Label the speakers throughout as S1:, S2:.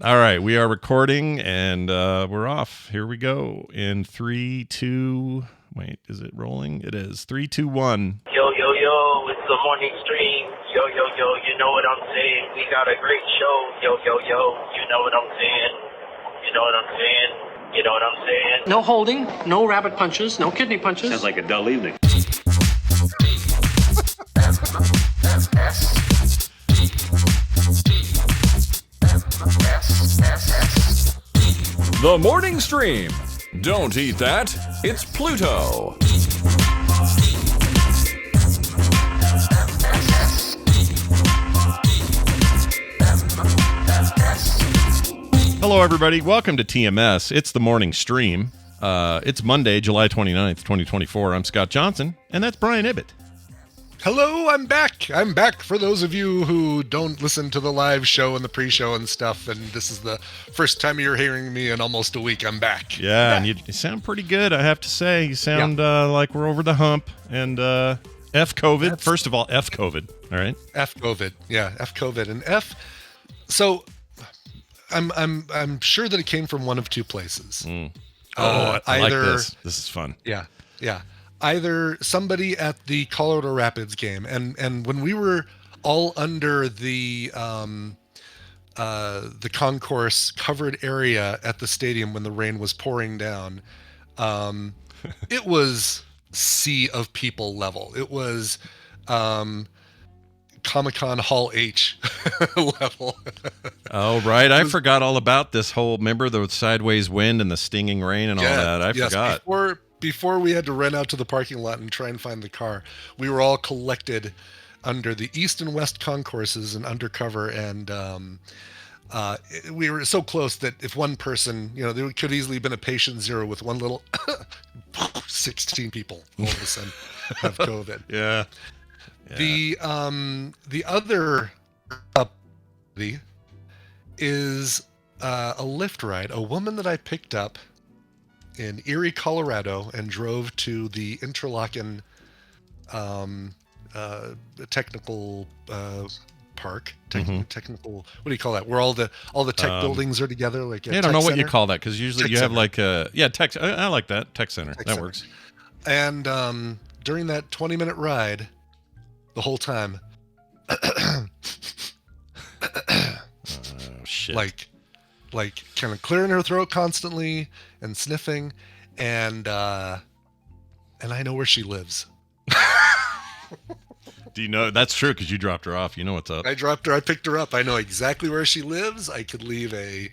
S1: All right, we are recording and we're off. Here we go. In 3, 2. Wait, is it rolling? It is 3, 2, 1.
S2: Yo, yo, yo, it's the morning stream. Yo, yo, yo, you know what I'm saying? We got a great show. Yo, yo, yo, you know what I'm saying? You know what I'm saying? You know what I'm saying?
S3: No holding, no rabbit punches, no kidney punches.
S4: Sounds like a dull evening.
S5: The morning stream. Don't eat that. It's Pluto.
S1: Hello, everybody. Welcome to TMS. It's the morning stream. It's Monday, July 29th, 2024. I'm Scott Johnson, and that's Brian Ibbett.
S6: Hello, I'm back. I'm back for those of you who don't listen to the live show and the pre-show and stuff, and this is the first time you're hearing me in almost a week. I'm back.
S1: Yeah, and you sound pretty good, I have to say. You sound like we're over the hump. And F COVID. First of all, F COVID. All right.
S6: F COVID. Yeah, F COVID and F. So I'm sure that it came from one of two places.
S1: I like
S6: Either
S1: this. This is fun.
S6: Yeah. Either somebody at the Colorado Rapids game, and when we were all under the concourse covered area at the stadium when the rain was pouring down, it was sea of people level. It was Comic-Con Hall H level.
S1: Oh, right. I forgot all about this whole, remember the sideways wind and the stinging rain and all that? I forgot.
S6: Before we had to run out to the parking lot and try and find the car, we were all collected under the east and west concourses and undercover, and we were so close that if one person, there could easily have been a patient zero with one little 16 people all of a sudden have COVID.
S1: Yeah.
S6: The other is a Lyft ride, a woman that I picked up in Erie, Colorado, and drove to the Interlochen technical park. Technical. What do you call that? Where all the tech buildings are together. Like
S1: I don't know what you call that, because usually you have like tech. I like that tech center. That works.
S6: And during that 20-minute ride, the whole time,
S1: shit.
S6: like kind of clearing her throat constantly and sniffing, and I know where she lives.
S1: Do you know? That's true, because you dropped her off. You know what's up.
S6: I picked her up. I know exactly where she lives. I could leave a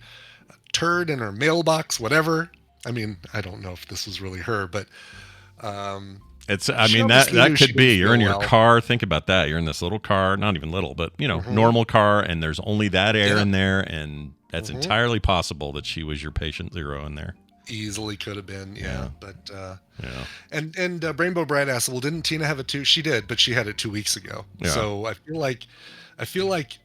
S6: turd in her mailbox, whatever. I mean, I don't know if this was really her, but
S1: that could be. You're in your car. Think about that. You're in this little car, not even little, but normal car, and there's only that air in there, and that's entirely possible that she was your patient zero in there.
S6: Easily could have been, but And Rainbow Brad asked, well, didn't Tina have it too? She did, but she had it 2 weeks ago. Yeah. So I feel like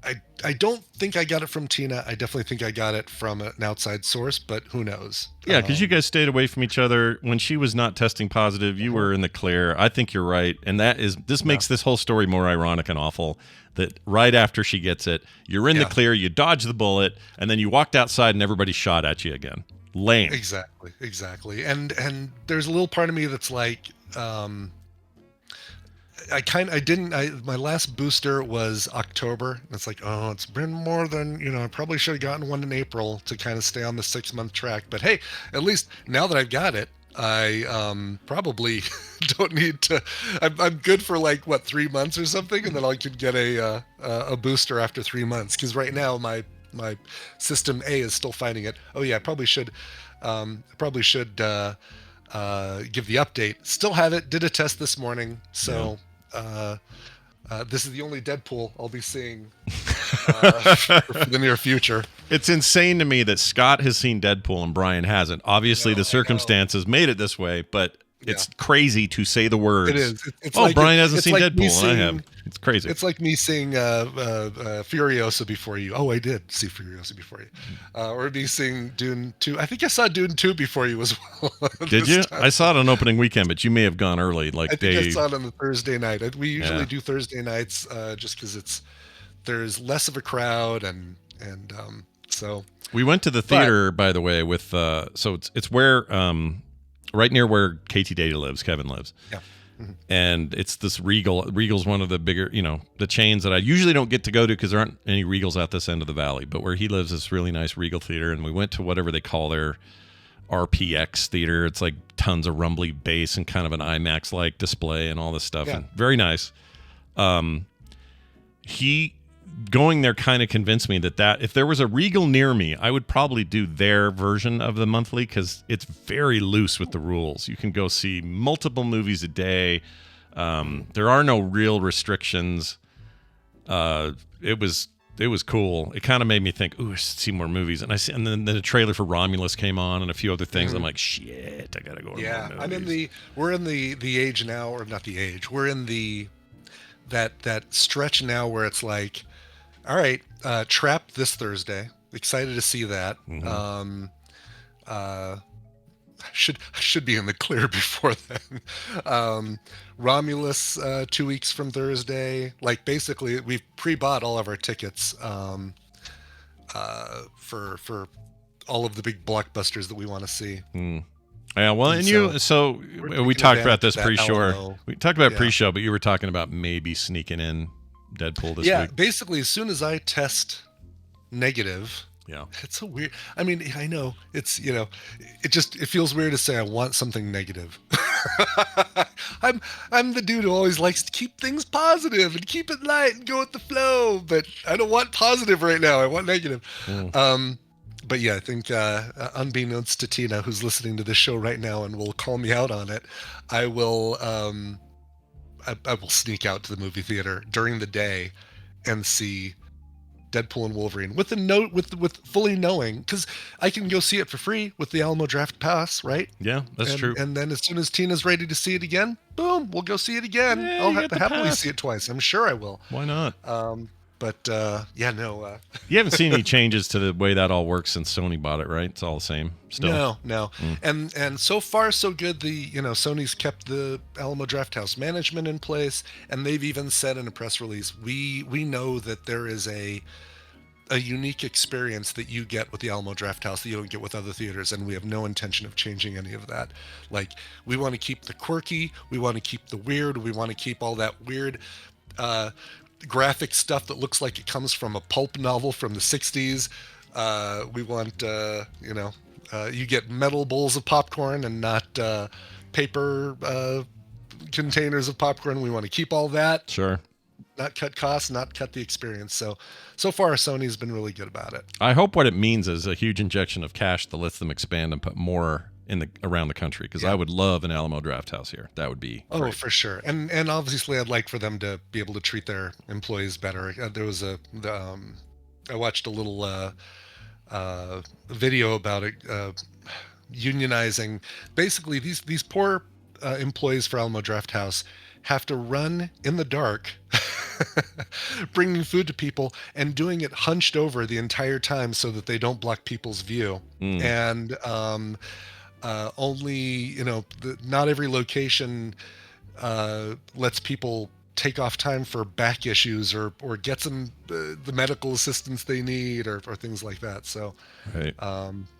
S6: I don't think I got it from Tina. I definitely think I got it from an outside source, but who knows?
S1: Yeah, because you guys stayed away from each other when she was not testing positive. You were in the clear. I think you're right, and this makes this whole story more ironic and awful. That right after she gets it, you're in the clear, you dodge the bullet, and then you walked outside and everybody shot at you again. Lame.
S6: Exactly. And there's a little part of me that's like, my last booster was October. It's like, it's been more than, I probably should have gotten one in April to kind of stay on the 6-month track. But hey, at least now that I've got it, I probably don't need to. I'm good for 3 months or something, and then I could get a booster after 3 months. Because right now my system A is still finding it. Oh yeah, I probably should give the update. Still have it. Did a test this morning. So this is the only Deadpool I'll be seeing for the near future.
S1: It's insane to me that Scott has seen Deadpool and Brian hasn't. Obviously, the circumstances made it this way, but it's crazy to say the words.
S6: It is. It's
S1: Brian hasn't seen Deadpool, and I have. It's crazy.
S6: It's like me seeing Furiosa before you. Oh, I did see Furiosa before you. Or me seeing Dune 2. I think I saw Dune 2 before you as well.
S1: Did you? I saw it on opening weekend, but you may have gone early.
S6: I think I saw it on the Thursday night. We usually do Thursday nights just because there's less of a crowd and So
S1: we went to the theater, by the way, with so it's where right near where KT Data lives, Kevin lives.
S6: Yeah. Mm-hmm.
S1: And it's this Regal. Regal's one of the bigger, the chains that I usually don't get to go to because there aren't any Regals at this end of the valley. But where he lives, this really nice Regal theater, and we went to whatever they call their RPX theater. It's like tons of rumbly bass and kind of an IMAX-like display and all this stuff.
S6: Yeah.
S1: And very nice. He going there kind of convinced me that if there was a Regal near me, I would probably do their version of the monthly because it's very loose with the rules. You can go see multiple movies a day. There are no real restrictions. It was cool. It kind of made me think, ooh, I should see more movies. And then the trailer for Romulus came on and a few other things. I'm like, shit, I gotta go.
S6: Yeah, we're in the age now, or not the age. We're in that stretch now where it's like, all right, Trap this Thursday. Excited to see that.
S1: Mm-hmm.
S6: Should be in the clear before then. Romulus 2 weeks from Thursday. Like basically, we've pre-bought all of our tickets for all of the big blockbusters that we want to see.
S1: Yeah, well, and we talked about this pre-show. We talked about pre-show, but you were talking about maybe sneaking in Deadpool this week.
S6: Yeah, basically, as soon as I test negative, it's so weird. I mean, I know it's it feels weird to say I want something negative. I'm the dude who always likes to keep things positive and keep it light and go with the flow, but I don't want positive right now. I want negative. But yeah, I think unbeknownst to Tina, who's listening to this show right now and will call me out on it, I will I will sneak out to the movie theater during the day and see Deadpool and Wolverine with fully knowing, because I can go see it for free with the Alamo Draft Pass, right?
S1: Yeah, that's true.
S6: And then as soon as Tina's ready to see it again, boom, we'll go see it again.
S1: Yeah,
S6: I'll happily see it twice. I'm sure I will.
S1: Why not?
S6: You
S1: haven't seen any changes to the way that all works since Sony bought it, right? It's all the same still.
S6: No. And so far so good. Sony's kept the Alamo Drafthouse management in place, and they've even said in a press release, we know that there is a unique experience that you get with the Alamo Drafthouse that you don't get with other theaters, and we have no intention of changing any of that. Like, we want to keep the quirky, we want to keep the weird, we want to keep all that weird graphic stuff that looks like it comes from a pulp novel from the 60s. We want you get metal bowls of popcorn and not paper containers of popcorn. We want to keep all that.
S1: Sure.
S6: Not cut costs, not cut the experience. So far Sony's been really good about it.
S1: I hope what it means is a huge injection of cash that lets them expand and put more around the country, because I would love an Alamo Drafthouse here. That would be great.
S6: For sure. And obviously I'd like for them to be able to treat their employees better. There was I watched a little video about it, unionizing. Basically these poor employees for Alamo Drafthouse have to run in the dark bringing food to people and doing it hunched over the entire time so that they don't block people's view. And only not every location lets people take off time for back issues or gets them the medical assistance they need or things like that. So
S1: right.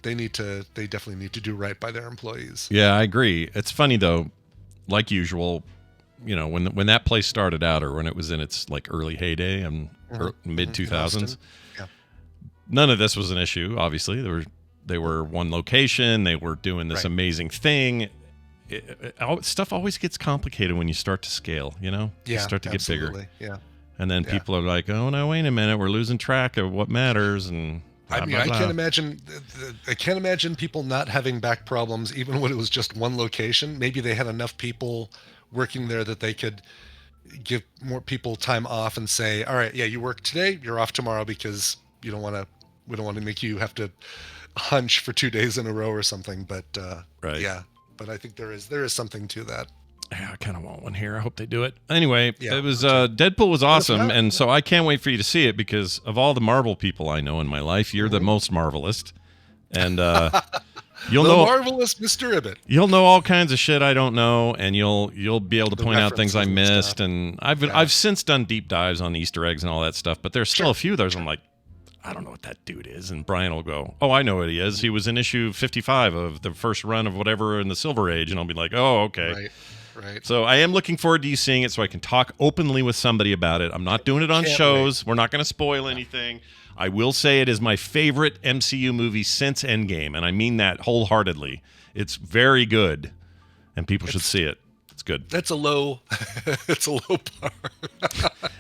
S6: They definitely need to do right by their employees.
S1: Yeah, I agree. It's funny though, like usual, when that place started out, or when it was in its like early heyday and mid 2000s, none of this was an issue. Obviously, they were one location. They were doing this amazing thing. Stuff always gets complicated when you start to scale. You start to get bigger.
S6: Yeah.
S1: And then people are like, "Oh no, wait a minute, we're losing track of what matters." And blah, blah, blah.
S6: I can't imagine people not having back problems, even when it was just one location. Maybe they had enough people working there that they could give more people time off and say, all right, yeah, you work today, you're off tomorrow, because we don't want to make you have to hunch for 2 days in a row or something. But but I think there is something to that.
S1: Yeah, I kind of want one here. I hope they do it. Anyway, it was Deadpool was awesome, and so I can't wait for you to see it, because of all the Marvel people I know in my life, you're the most Marvelous, and you'll know
S6: marvelous Mr. Ibbott.
S1: You'll know all kinds of shit I don't know, and you'll be able to point out things I missed. And I've since done deep dives on Easter eggs and all that stuff, but there's still a few of those I'm like, I don't know what that dude is. And Brian will go, oh, I know what he is. He was in issue 55 of the first run of whatever in the Silver Age. And I'll be like, oh, okay.
S6: Right.
S1: So I am looking forward to you seeing it so I can talk openly with somebody about it. I'm not doing it on shows. We're not going to spoil anything. I will say it is my favorite MCU movie since Endgame, and I mean that wholeheartedly. It's very good, and people should see it. It's good.
S6: That's a low it's a low bar.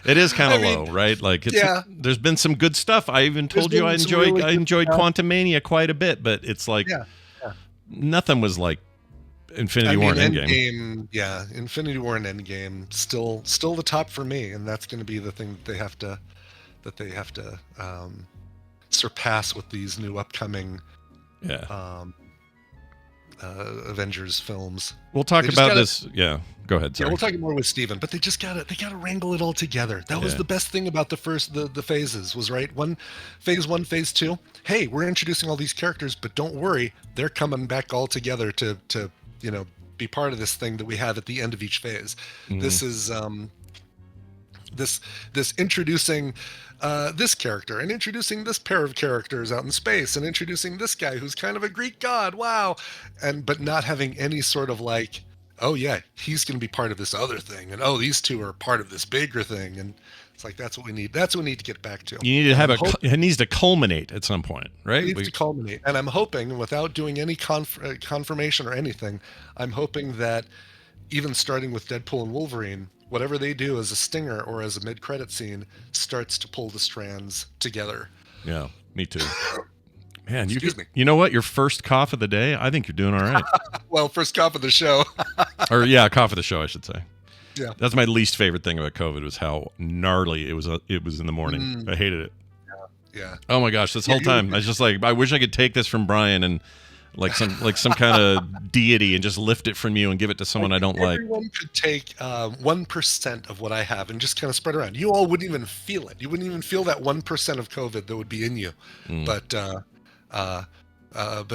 S1: It is kind of low, right? Like there's been some good stuff. I even told you I enjoyed Quantumania quite a bit, but it's like nothing was like Infinity War and Endgame.
S6: Infinity War and Endgame still the top for me, and that's going to be the thing that they have to surpass with these new upcoming Avengers films.
S1: We'll talk about this. Yeah, go ahead. Sorry.
S6: Yeah, we'll talk more with Steven, but they gotta wrangle it all together. That was the best thing about the phases was right. Phase 1, phase 2. Hey, we're introducing all these characters, but don't worry, they're coming back all together to be part of this thing that we have at the end of each phase. This is this introducing this character and introducing this pair of characters out in space and introducing this guy who's kind of a Greek god. Wow. But not having any sort of like, oh yeah, he's going to be part of this other thing. And oh, these two are part of this bigger thing. And it's like, that's what we need. That's what we need to get back to.
S1: You need to have it needs to culminate at some point, right?
S6: It needs to culminate. And I'm hoping, without doing any confirmation or anything, I'm hoping that even starting with Deadpool and Wolverine, whatever they do as a stinger or as a mid-credit scene starts to pull the strands together.
S1: Yeah, me too. Man,
S6: Excuse me.
S1: You know what? Your first cough of the day, I think you're doing all right.
S6: Well, first cough of the show.
S1: Or cough of the show, I should say. Yeah. That's my least favorite thing about COVID was how gnarly it was in the morning. I hated it.
S6: Yeah.
S1: Oh my gosh, this whole time I was just like, I wish I could take this from Brian and like some kind of deity and just lift it from you and give it to someone I don't like.
S6: Everyone could take 1% of what I have and just kind of spread around. You all wouldn't even feel it. You wouldn't even feel that 1% of COVID that would be in you. But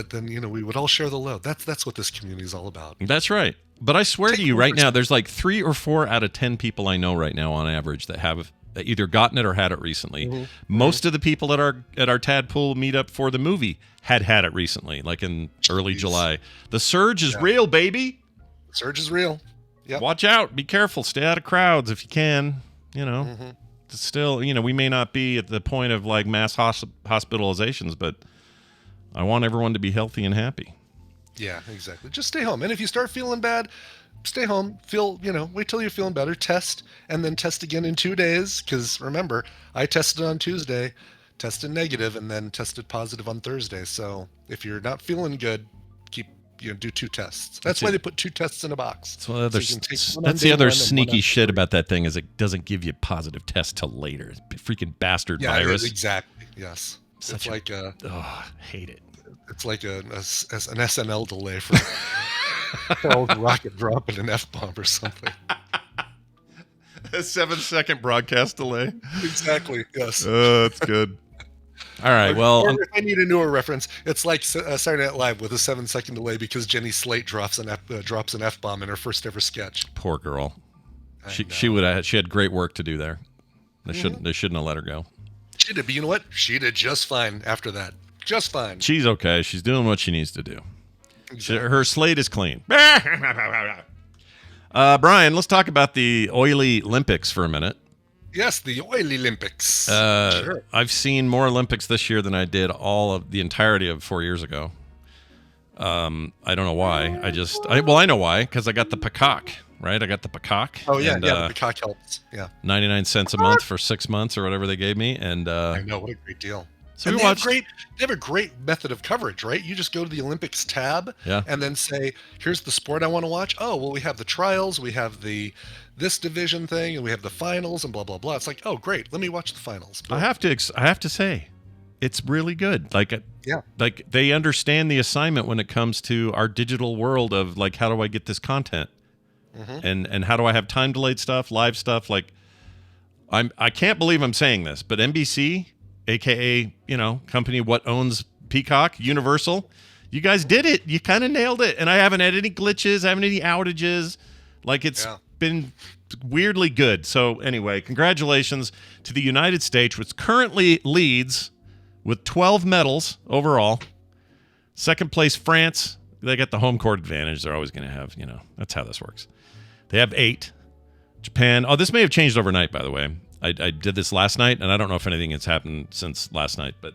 S6: then we would all share the load. That's what this community is all about.
S1: That's right. But I swear to you, right now, there's like 3 or 4 out of 10 people I know right now on average that have either gotten it or had it recently. Most of the people at our Tadpool meetup for the movie had it recently, like in early July. The surge is real, baby.
S6: The surge is real. Yep.
S1: Watch out. Be careful. Stay out of crowds if you can. Still, we may not be at the point of like mass hospitalizations, but I want everyone to be healthy and happy.
S6: Yeah, exactly. Just stay home. And if you start feeling bad, stay home, wait till you're feeling better, test, and then test again in 2 days. Because remember, I tested on Tuesday, tested negative, and then tested positive on Thursday. So if you're not feeling good, do 2 tests. That's why they put 2 tests in a box.
S1: That's the other sneaky shit about that thing is it doesn't give you positive tests till later. It's a freaking bastard virus.
S6: Exactly. Yes. It's like
S1: hate it.
S6: It's like an SNL delay for Charles Rocket dropping an F-bomb or something.
S1: A 7-second broadcast delay.
S6: Exactly. Yes.
S1: That's good. All right. Well,
S6: if I need a newer reference, it's like Saturday Night Live with a 7-second delay because Jenny Slate drops an F-bomb in her first ever sketch.
S1: Poor girl. She had great work to do there. They shouldn't have let her go.
S6: She did, but you know what? She did just fine after that. Just fine.
S1: She's okay. She's doing what she needs to do.
S6: Exactly.
S1: Her slate is clean. Brian, let's talk about the oily Olympics for a minute.
S6: Yes, the oily Olympics.
S1: Sure. I've seen more Olympics this year than I did all of the entirety of 4 years ago. I don't know why. I know why, because I got the peacock, right? I got the peacock.
S6: Oh, yeah, the peacock helps. Yeah.
S1: 99 cents a month for 6 months or whatever they gave me. And
S6: I know, what a great deal.
S1: So
S6: they have a great method of coverage, right? You just go to the Olympics tab and then say, here's the sport I want to watch. Oh, well, we have the trials, we have this division thing, and we have the finals and blah, blah, blah. It's like, oh, great. Let me watch the finals.
S1: But I have to say, it's really good. Like they understand the assignment when it comes to our digital world of like, how do I get this content? And how do I have time delayed stuff, live stuff? Like I can't believe I'm saying this, but NBC, AKA, company what owns Peacock, Universal, you guys did it. You kind of nailed it. And I haven't had any glitches, I haven't had any outages. Like it's been weirdly good. So anyway, congratulations to the United States, which currently leads with 12 medals overall. Second place, France. They got the home court advantage. They're always going to have, that's how this works. They have 8. Japan. Oh, this may have changed overnight, by the way. I did this last night, and I don't know if anything has happened since last night, but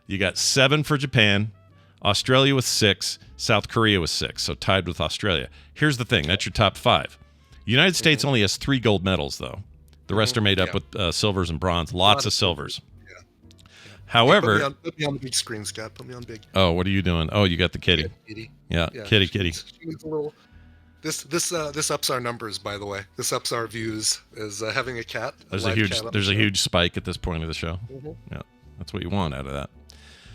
S1: you got 7 for Japan, Australia with 6, South Korea with 6, so tied with Australia. Here's the thing. That's your top 5. The United States only has 3 gold medals, though. The rest are made up with silvers and bronze. Lots of silvers.
S6: Yeah.
S1: However...
S6: Put me on the big screen, Scott. Put me on big.
S1: Oh, what are you doing? Oh, you got the kitty. Yeah, kitty.
S6: She's a little... This ups our numbers, by the way. This ups our views as having a cat.
S1: There's a huge spike at this point of the show. Yeah, that's what you want out of that.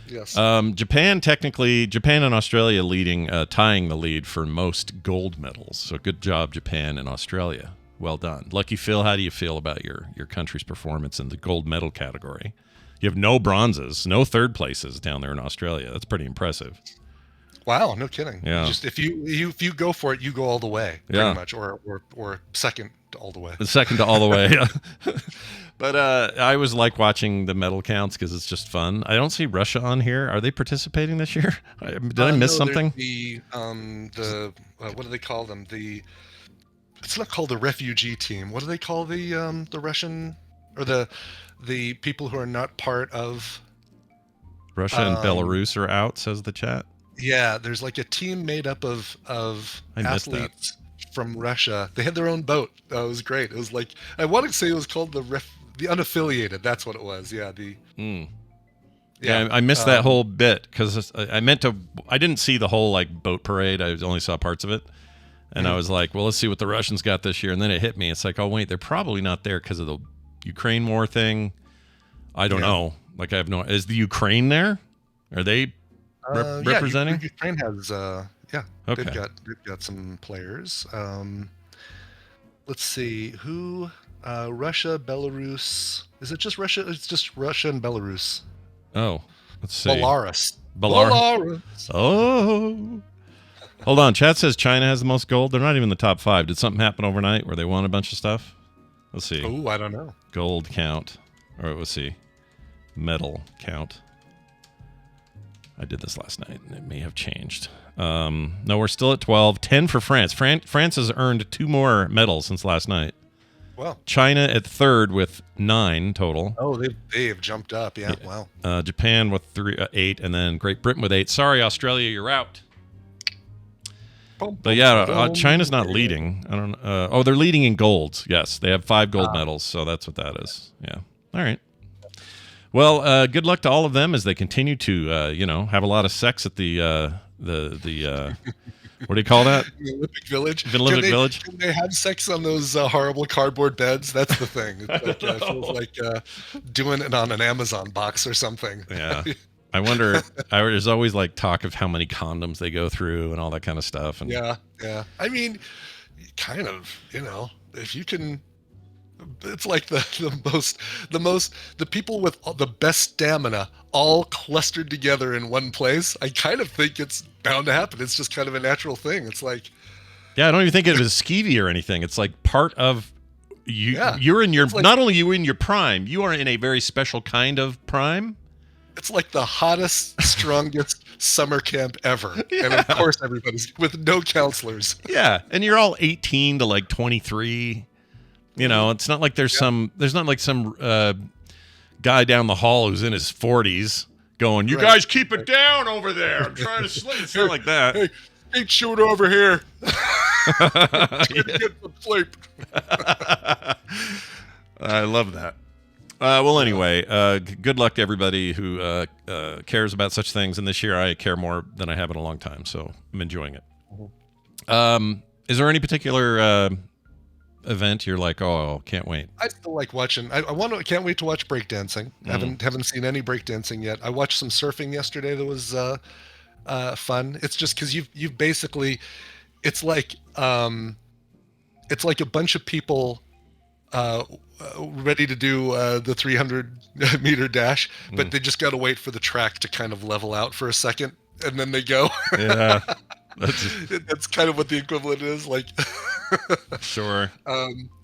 S6: Yes.
S1: Japan and Australia tying the lead for most gold medals. So good job, Japan and Australia. Well done. Lucky Phil, how do you feel about your country's performance in the gold medal category? You have no bronzes, no third places down there in Australia. That's pretty impressive.
S6: Wow, no kidding.
S1: Yeah.
S6: Just if you go for it, you go all the way, pretty much, or second to all the way.
S1: Second to all the way. Yeah. But I always like watching the medal counts because it's just fun. I don't see Russia on here. Are they participating this year? Did I miss something?
S6: What do they call them? It's not called the refugee team. What do they call the Russian or the people who are not part of
S1: Russia and Belarus are out, says the chat.
S6: Yeah, there's like a team made up of athletes from Russia. They had their own boat. It was great. It was like, I want to say it was called the unaffiliated. That's what it was. Yeah.
S1: Yeah, I missed that whole bit because I didn't see the whole like boat parade. I only saw parts of it. And I was like, well, let's see what the Russians got this year. And then it hit me. It's like, oh, wait, they're probably not there because of the Ukraine war thing. I don't know. Like, I have no... Is the Ukraine there? Are they representing?
S6: Ukraine has...
S1: Okay.
S6: They've got some players. Let's see. Who... Russia, Belarus... Is it just Russia? It's just Russia and Belarus.
S1: Oh, let's see.
S6: Belarus.
S1: Oh... Hold on. Chat says China has the most gold. They're not even in the top 5. Did something happen overnight where they won a bunch of stuff? Let's see.
S6: Oh, I don't know.
S1: Gold count. Or let's see. Medal count. I did this last night, and it may have changed. No, we're still at 12. 10 for France. France has earned 2 more medals since last night.
S6: Wow.
S1: China at 3rd with 9 total.
S6: Oh, they've jumped up. Yeah. Wow.
S1: Japan with 8, and then Great Britain with 8. Sorry, Australia, you're out. But yeah, China's not leading. I don't. They're leading in golds. Yes, they have 5 gold medals, so that's what that is. Yeah. All right. Well, good luck to all of them as they continue to, have a lot of sex at the what do you call that?
S6: The Olympic Village.
S1: The Olympic Village.
S6: Can they have sex on those horrible cardboard beds? That's the thing. It's like, it feels like doing it on an Amazon box or something.
S1: Yeah. I wonder. There's always like talk of how many condoms they go through and all that kind of stuff. And
S6: yeah. I mean, kind of. If you can, it's like the people with the best stamina all clustered together in one place. I kind of think it's bound to happen. It's just kind of a natural thing. It's like,
S1: yeah, I don't even think it was skeevy or anything. It's like part of you.
S6: Yeah.
S1: You're in your not only you in your prime, you are in a very special kind of prime.
S6: It's like the hottest, strongest summer camp ever. Yeah. And of course, everybody's with no counselors.
S1: Yeah. And you're all 18 to like 23. It's not like there's some guy down the hall who's in his 40s going, you guys keep it down over there. I'm trying to sleep. It's not like that.
S6: Hey, shoot over here. Get some sleep.
S1: I love that. Well, anyway, good luck to everybody who cares about such things. And this year I care more than I have in a long time, so I'm enjoying it. Is there any particular event you're like, oh, can't wait?
S6: I still like watching. Can't wait to watch breakdancing. Haven't seen any breakdancing yet. I watched some surfing yesterday. That was fun. It's just because you've basically, it's like a bunch of people ready to do the 300-meter dash, but they just got to wait for the track to kind of level out for a second, and then they go.
S1: Yeah.
S6: That's kind of what the equivalent is like.
S1: Sure.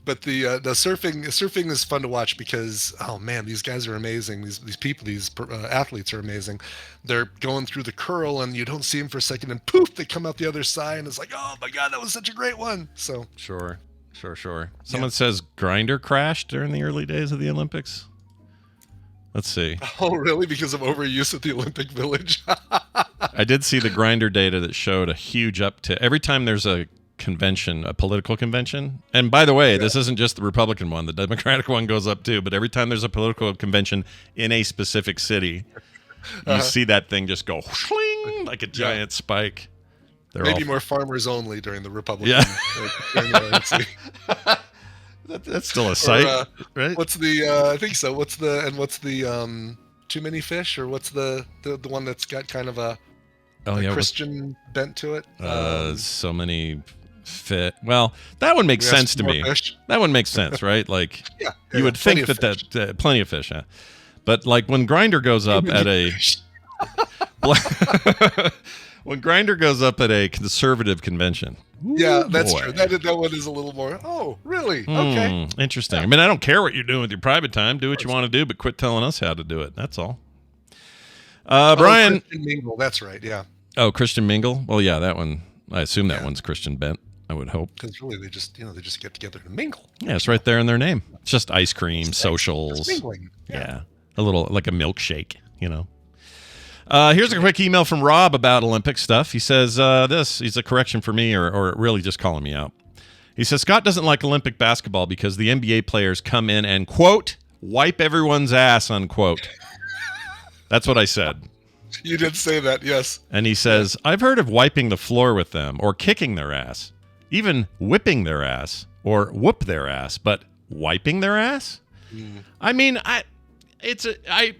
S6: But the surfing is fun to watch because, oh man, these guys are amazing. These people, athletes are amazing. They're going through the curl and you don't see them for a second, and poof, they come out the other side, and it's like, oh my god, that was such a great one. So
S1: Sure. Someone says Grinder crashed during the early days of the Olympics. Let's see.
S6: Oh really? Because of overuse at the Olympic Village.
S1: I did see the Grinder data that showed a huge uptick every time there's a convention, a political convention. And by the way, this isn't just the Republican one. The Democratic one goes up too. But every time there's a political convention in a specific city, you see that thing just go shling like a giant spike. They're
S6: Maybe
S1: all...
S6: more farmers only during the Republican.
S1: Yeah.
S6: During the RNC.
S1: That's still a sight, right?
S6: What's the? I think so. What's the? Too many fish, or what's the one that's got kind of a Christian bent to it?
S1: So many fit. Well, that one makes sense to me.
S6: Fish.
S1: That one makes sense, right? Like you would think that plenty of fish, yeah. But like when Grinder goes up at a when Grinder goes up at a conservative convention.
S6: Yeah, that's true. That one is a little more. Oh, really? Okay.
S1: Interesting. Yeah. I mean, I don't care what you're doing with your private time. Do what you want to do, but quit telling us how to do it. That's all. Brian.
S6: Christian Mingle. That's right. Yeah.
S1: Oh, Christian Mingle. Well, yeah, that one. I assume that one's Christian bent. I would hope.
S6: Because really, they just get together to mingle.
S1: Yeah, it's right there in their name. It's just ice cream, socials.
S6: Just mingling.
S1: Yeah, a little like a milkshake. Here's a quick email from Rob about Olympic stuff. He says he's a correction for me or really just calling me out. He says, Scott doesn't like Olympic basketball because the NBA players come in and, quote, wipe everyone's ass, unquote. That's what I said.
S6: You did say that, yes.
S1: And he says, I've heard of wiping the floor with them or kicking their ass, even whipping their ass or whoop their ass, but wiping their ass? I mean,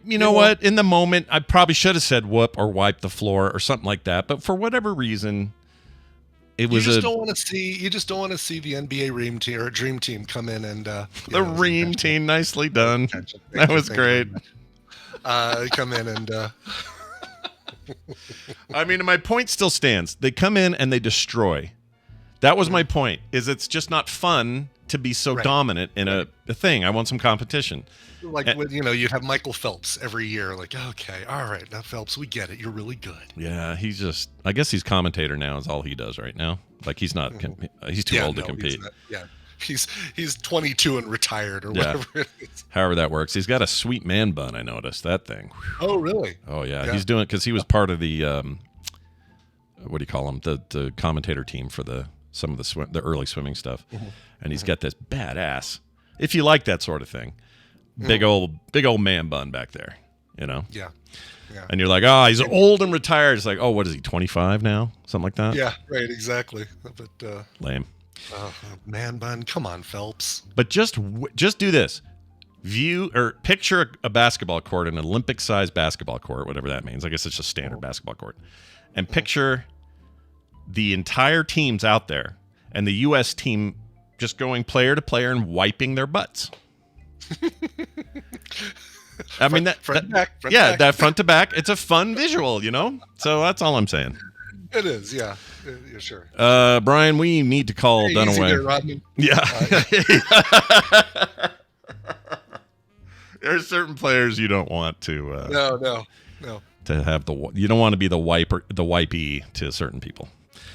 S1: you know what? In the moment, I probably should have said whoop or wipe the floor or something like that. But for whatever reason, it was
S6: you just don't want to see the NBA Dream Team come in and
S1: the Ream Team. Nicely done. That was great.
S6: Come in and.
S1: I mean, my point still stands. They come in and they destroy. That was my point. Is it's just not fun to be so dominant in a thing. I want some competition.
S6: Like you'd have Michael Phelps every year. Like, okay, all right, now Phelps, we get it. You're really good.
S1: Yeah, I guess he's commentator now. Is all he does right now. Like he's not. He's too old to compete.
S6: He's 22 and retired or whatever it is.
S1: However that works. He's got a sweet man bun. I noticed that thing.
S6: Oh, really?
S1: Oh yeah. He's doing it because he was part of the what do you call him? The commentator team for some of the early swimming stuff, and he's got this badass. If you like that sort of thing. Big old man bun back there,
S6: Yeah.
S1: And you're like, he's old and retired. It's like, what is he, 25 now? Something like that?
S6: Yeah, right, exactly. But
S1: lame.
S6: Man bun, come on, Phelps.
S1: But just do this. View or picture a basketball court, an Olympic-sized basketball court, whatever that means. I guess it's just standard basketball court. And picture the entire teams out there and the U.S. team just going player to player and wiping their butts. I mean that front to back. That front to back. It's a fun visual, So that's all I'm saying.
S6: It is, yeah. Sure.
S1: Brian, we need to call Dunaway. Yeah. There are certain players you don't want to.
S6: No.
S1: To have you don't want to be the wipey to certain people.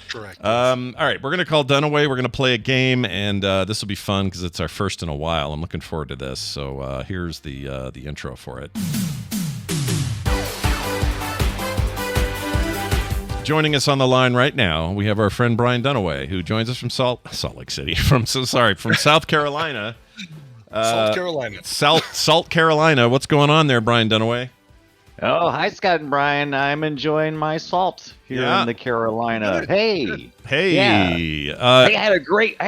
S6: Correct.
S1: All right, we're going to call Dunaway. We're going to play a game, and this will be fun because it's our first in a while. I'm looking forward to this. So here's the intro for it. Joining us on the line right now, we have our friend Brian Dunaway, who joins us from Salt Lake City. From South Carolina. Salt Carolina. What's going on there, Brian Dunaway?
S4: Oh, hi, Scott and Brian. I'm enjoying my salt here in the Carolina. Hey.
S1: Yeah.
S4: I had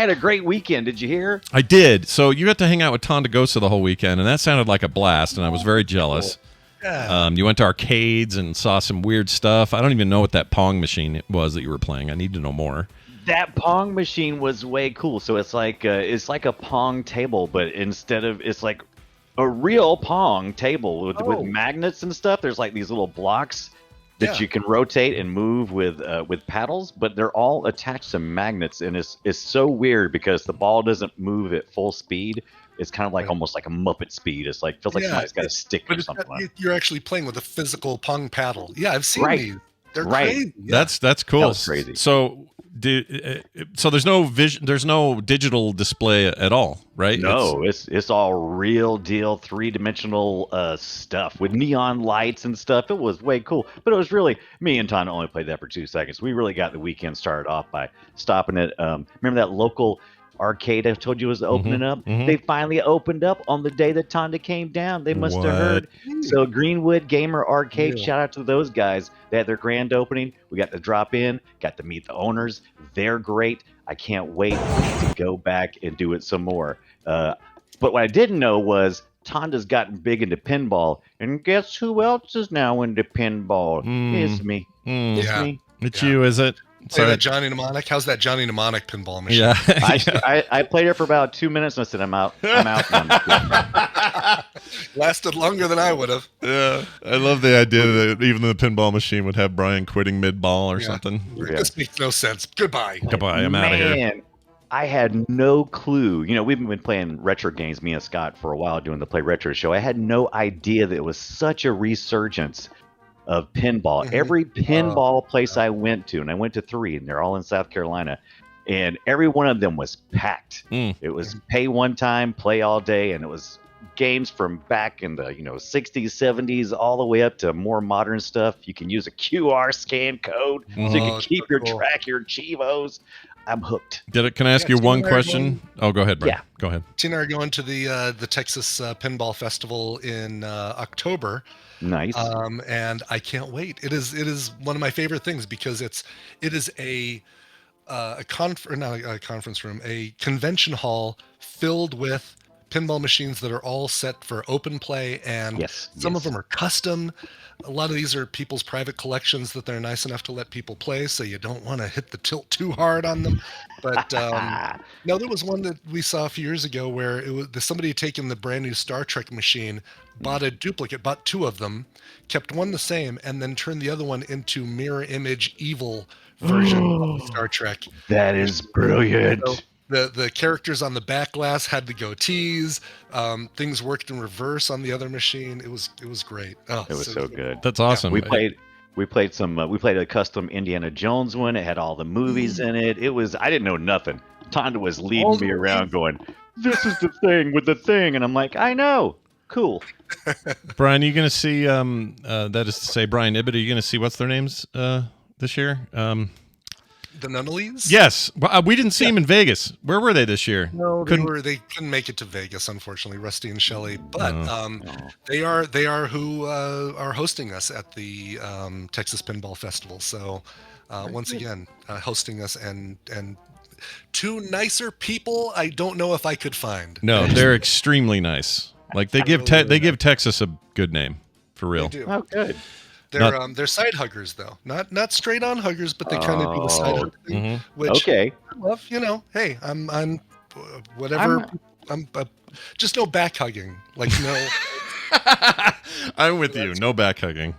S4: a great weekend. Did you hear?
S1: I did. So you got to hang out with Tondagosa the whole weekend, and that sounded like a blast, and I was very jealous.
S6: Yeah.
S1: You went to arcades and saw some weird stuff. I don't even know what that Pong machine was that you were playing. I need to know more.
S4: That Pong machine was way cool. So it's like a Pong table, but it's like a real Pong table with magnets and stuff. There's like these little blocks, that you can rotate and move with paddles, but they're all attached to magnets, and it's so weird because the ball doesn't move at full speed. It's kind of like almost like a Muppet speed. It's like feels like somebody's got a stick or something.
S6: You're actually playing with a physical Pong paddle. Yeah, I've seen
S4: Right.
S6: these. They're
S4: Right.
S6: crazy. Yeah.
S1: That's cool.
S4: That was crazy.
S1: So, so there's no vision, there's no digital display at all, right?
S4: No, it's all real deal 3-dimensional stuff with neon lights and stuff. It was way cool, but it was really me and Tana only played that for 2 seconds. We really got the weekend started off by stopping at remember that local arcade I told you was opening up? They finally opened up on the day that Tonda came down. They must have heard. So Greenwood Gamer Arcade, shout out to those guys. They had their grand opening. We got to drop in, got to meet the owners. They're great. I can't wait to go back and do it some more. But what I didn't know was Tonda's gotten big into pinball. And guess who else is now into pinball? It's me. It's me.
S1: It's you, is it?
S6: Play that Johnny Mnemonic. How's that Johnny Mnemonic pinball machine?
S1: Yeah.
S4: I played it for about 2 minutes and I said, I'm out. I'm out.
S6: Lasted longer than I would have.
S1: Yeah. I love the idea that even the pinball machine would have Brian quitting mid-ball or something.
S6: This makes no sense. Goodbye.
S1: Goodbye. I'm out of here.
S4: Man, I had no clue. You know, we've been playing retro games, me and Scott, for a while doing the Play Retro show. I had no idea that it was such a resurgence of pinball. Every pinball place I went to, and I went to 3, and they're all in South Carolina, and every one of them was packed. It was pay one time, play all day, and it was games from back in the 60s, 70s, all the way up to more modern stuff. You can use a QR scan code so you can keep your track, your Chivos. I'm hooked.
S1: Can I ask you one question? Oh, go ahead, Brian.
S4: Yeah.
S1: Go ahead.
S6: Tina are going to the Texas Pinball Festival in October.
S4: Nice.
S6: And I can't wait. It is one of my favorite things because it is a conference room, a convention hall filled with pinball machines that are all set for open play, and some of them are custom. A lot of these are people's private collections that they're nice enough to let people play, so you don't want to hit the tilt too hard on them. But no, there was one that we saw a few years ago where it was somebody had taken the brand new Star Trek machine, bought a duplicate, bought 2 of them, kept one the same, and then turned the other one into mirror image evil version of Star Trek.
S4: That is brilliant.
S6: So the characters on the back glass had the goatees. Things worked in reverse on the other machine. It was great. Oh,
S4: it was so good.
S1: That's awesome.
S4: We played a custom Indiana Jones one. It had all the movies in it. I didn't know nothing. Tonda was leading me around going, "This is the thing with the thing," and I'm like, "I know." Cool.
S1: Brian, are you going to see, that is to say, Brian Ibbett, are you going to see what's their names this year?
S6: The Nunnallys?
S1: Yes. We didn't see them in Vegas. Where were they this year?
S6: No, they couldn't make it to Vegas, unfortunately, Rusty and Shelley. But they are who are hosting us at the Texas Pinball Festival. So once again, hosting us and 2 nicer people I don't know if I could find.
S1: No, they're extremely nice. Like they give Texas a good name, for real.
S6: They do.
S4: Oh, good.
S6: They're side huggers though, not straight on huggers, but they kind of do the side hug thing, which I love. Hey, I'm whatever. I'm just no back hugging. Like no.
S1: I'm with you. No back hugging.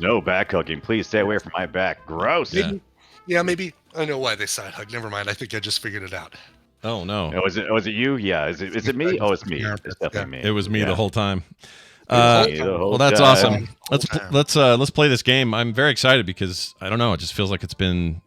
S4: No back hugging. Please stay away from my back. Gross.
S6: Maybe I know why they side hug. Never mind. I think I just figured it out.
S1: Oh no.
S4: Was it you? Yeah. Is it me? Oh, it's me. It's definitely me.
S1: It was me the whole time. Well, that's awesome. Let's play this game. I'm very excited because I don't know. It just feels like it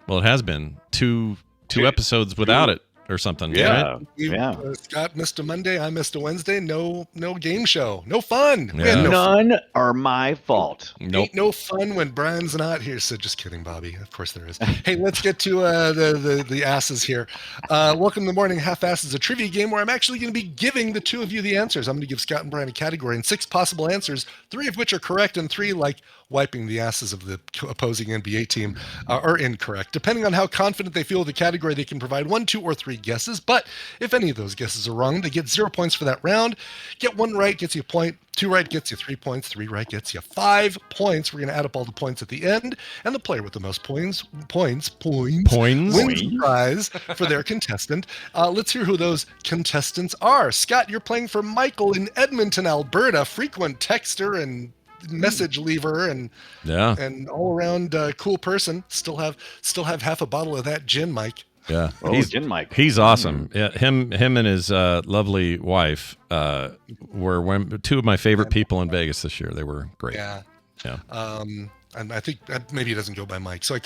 S1: has been two episodes without it or something.
S4: Yeah.
S6: Right? Scott missed a Monday. I missed a Wednesday. No game show. No fun.
S1: Yeah.
S4: None are my fault.
S1: Nope.
S6: Ain't no fun when Brian's not here. So just kidding, Bobby. Of course there is. Hey, let's get to the asses here. Welcome to Morning Half-Asses, a trivia game where I'm actually going to be giving the 2 of you the answers. I'm going to give Scott and Brian a category and 6 possible answers, 3 of which are correct and 3 like wiping the asses of the opposing NBA team are incorrect. Depending on how confident they feel with the category, they can provide 1, 2, or 3 guesses. But if any of those guesses are wrong, they get 0 points for that round. Get 1 right gets you a point. 2 right gets you 3 points. 3 right gets you 5 points. We're going to add up all the points at the end, and the player with the most points wins the prize for their contestant. Let's hear who those contestants are. Scott, you're playing for Michael in Edmonton, Alberta, frequent texter and message leaver and
S1: Yeah.
S6: and all around cool person. Still have half a bottle of that gin, Mike.
S1: Yeah.
S4: Oh, Gin Mike.
S1: He's awesome. Yeah, him and his lovely wife were two of my favorite people in Vegas this year. They were great.
S6: Yeah.
S1: Yeah.
S6: And I think maybe he doesn't go by Mike, so I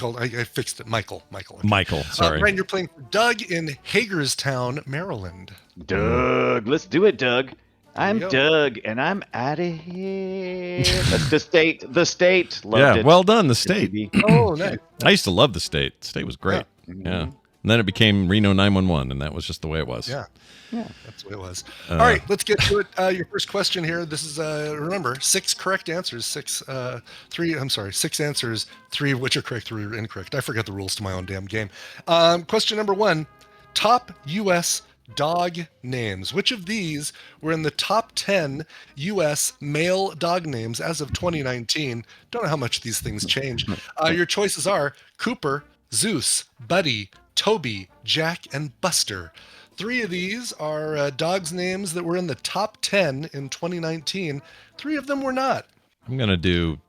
S6: fixed it. Michael. Okay.
S1: Michael, sorry.
S6: Brian, you're playing for Doug in Hagerstown, Maryland.
S4: Doug, let's do it, Doug. I'm
S6: go.
S4: Doug, and I'm out of here. That's the state. The state. Loved it.
S1: Well done, the state.
S6: Oh, nice.
S1: I used to love the state. The state was great. Yeah. And then it became Reno 911, and that was just the way it was.
S6: Yeah. That's the way it was. All right, let's get to it. Your first question here. This is remember 6 correct answers. 6 answers. 3 of which are correct, 3 are incorrect. I forget the rules to my own damn game. Question number 1: top U.S. dog names. Which of these were in the top 10 U.S. male dog names as of 2019? Don't know how much these things change. Your choices are Cooper, Zeus, Buddy, Toby, Jack, and Buster. 3 of these are dogs' names that were in the top 10 in 2019. 3 of them were not.
S1: I'm going to do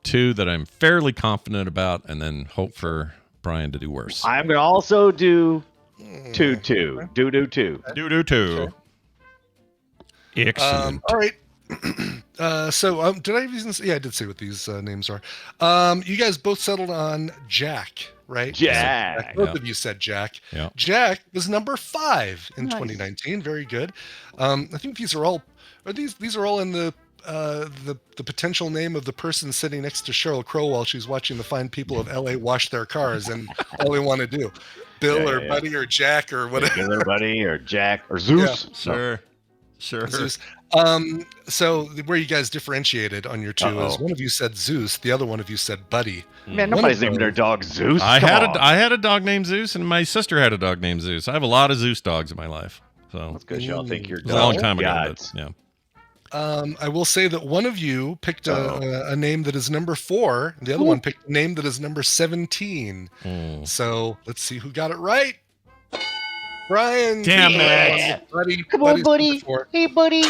S1: 2 that I'm fairly confident about and then hope for Brian to do worse.
S4: I'm going to also do 2. Do 2.
S1: Do 2. Excellent.
S6: All right. Did I even say? Yeah, I did say what these names are. You guys both settled on Jack, right?
S4: Jack.
S6: Both of you said Jack.
S1: Yeah.
S6: Jack was number 5 in 2019. Very good. I think these are all. These are all in the potential name of the person sitting next to Sheryl Crow while she's watching the fine people of LA wash their cars and all they want to do. Bill or Buddy or Jack or whatever.
S4: Bill or Buddy or Jack or Zeus.
S1: Yeah. Sure.
S6: Zeus. So where you guys differentiated on your 2 is one of you said Zeus, the other one of you said Buddy.
S4: Man, nobody's naming their dog Zeus.
S1: I had a dog named Zeus, and my sister had a dog named Zeus. I have a lot of Zeus dogs in my life. So
S4: That's because y'all think you're
S1: it was a long time ago. But, yeah.
S6: I will say that one of you picked a name that is number 4. And the other one picked a name that is number 17. So let's see who got it right. Brian.
S1: Damn it.
S6: Buddy.
S4: Come on, buddy. Hey, buddy.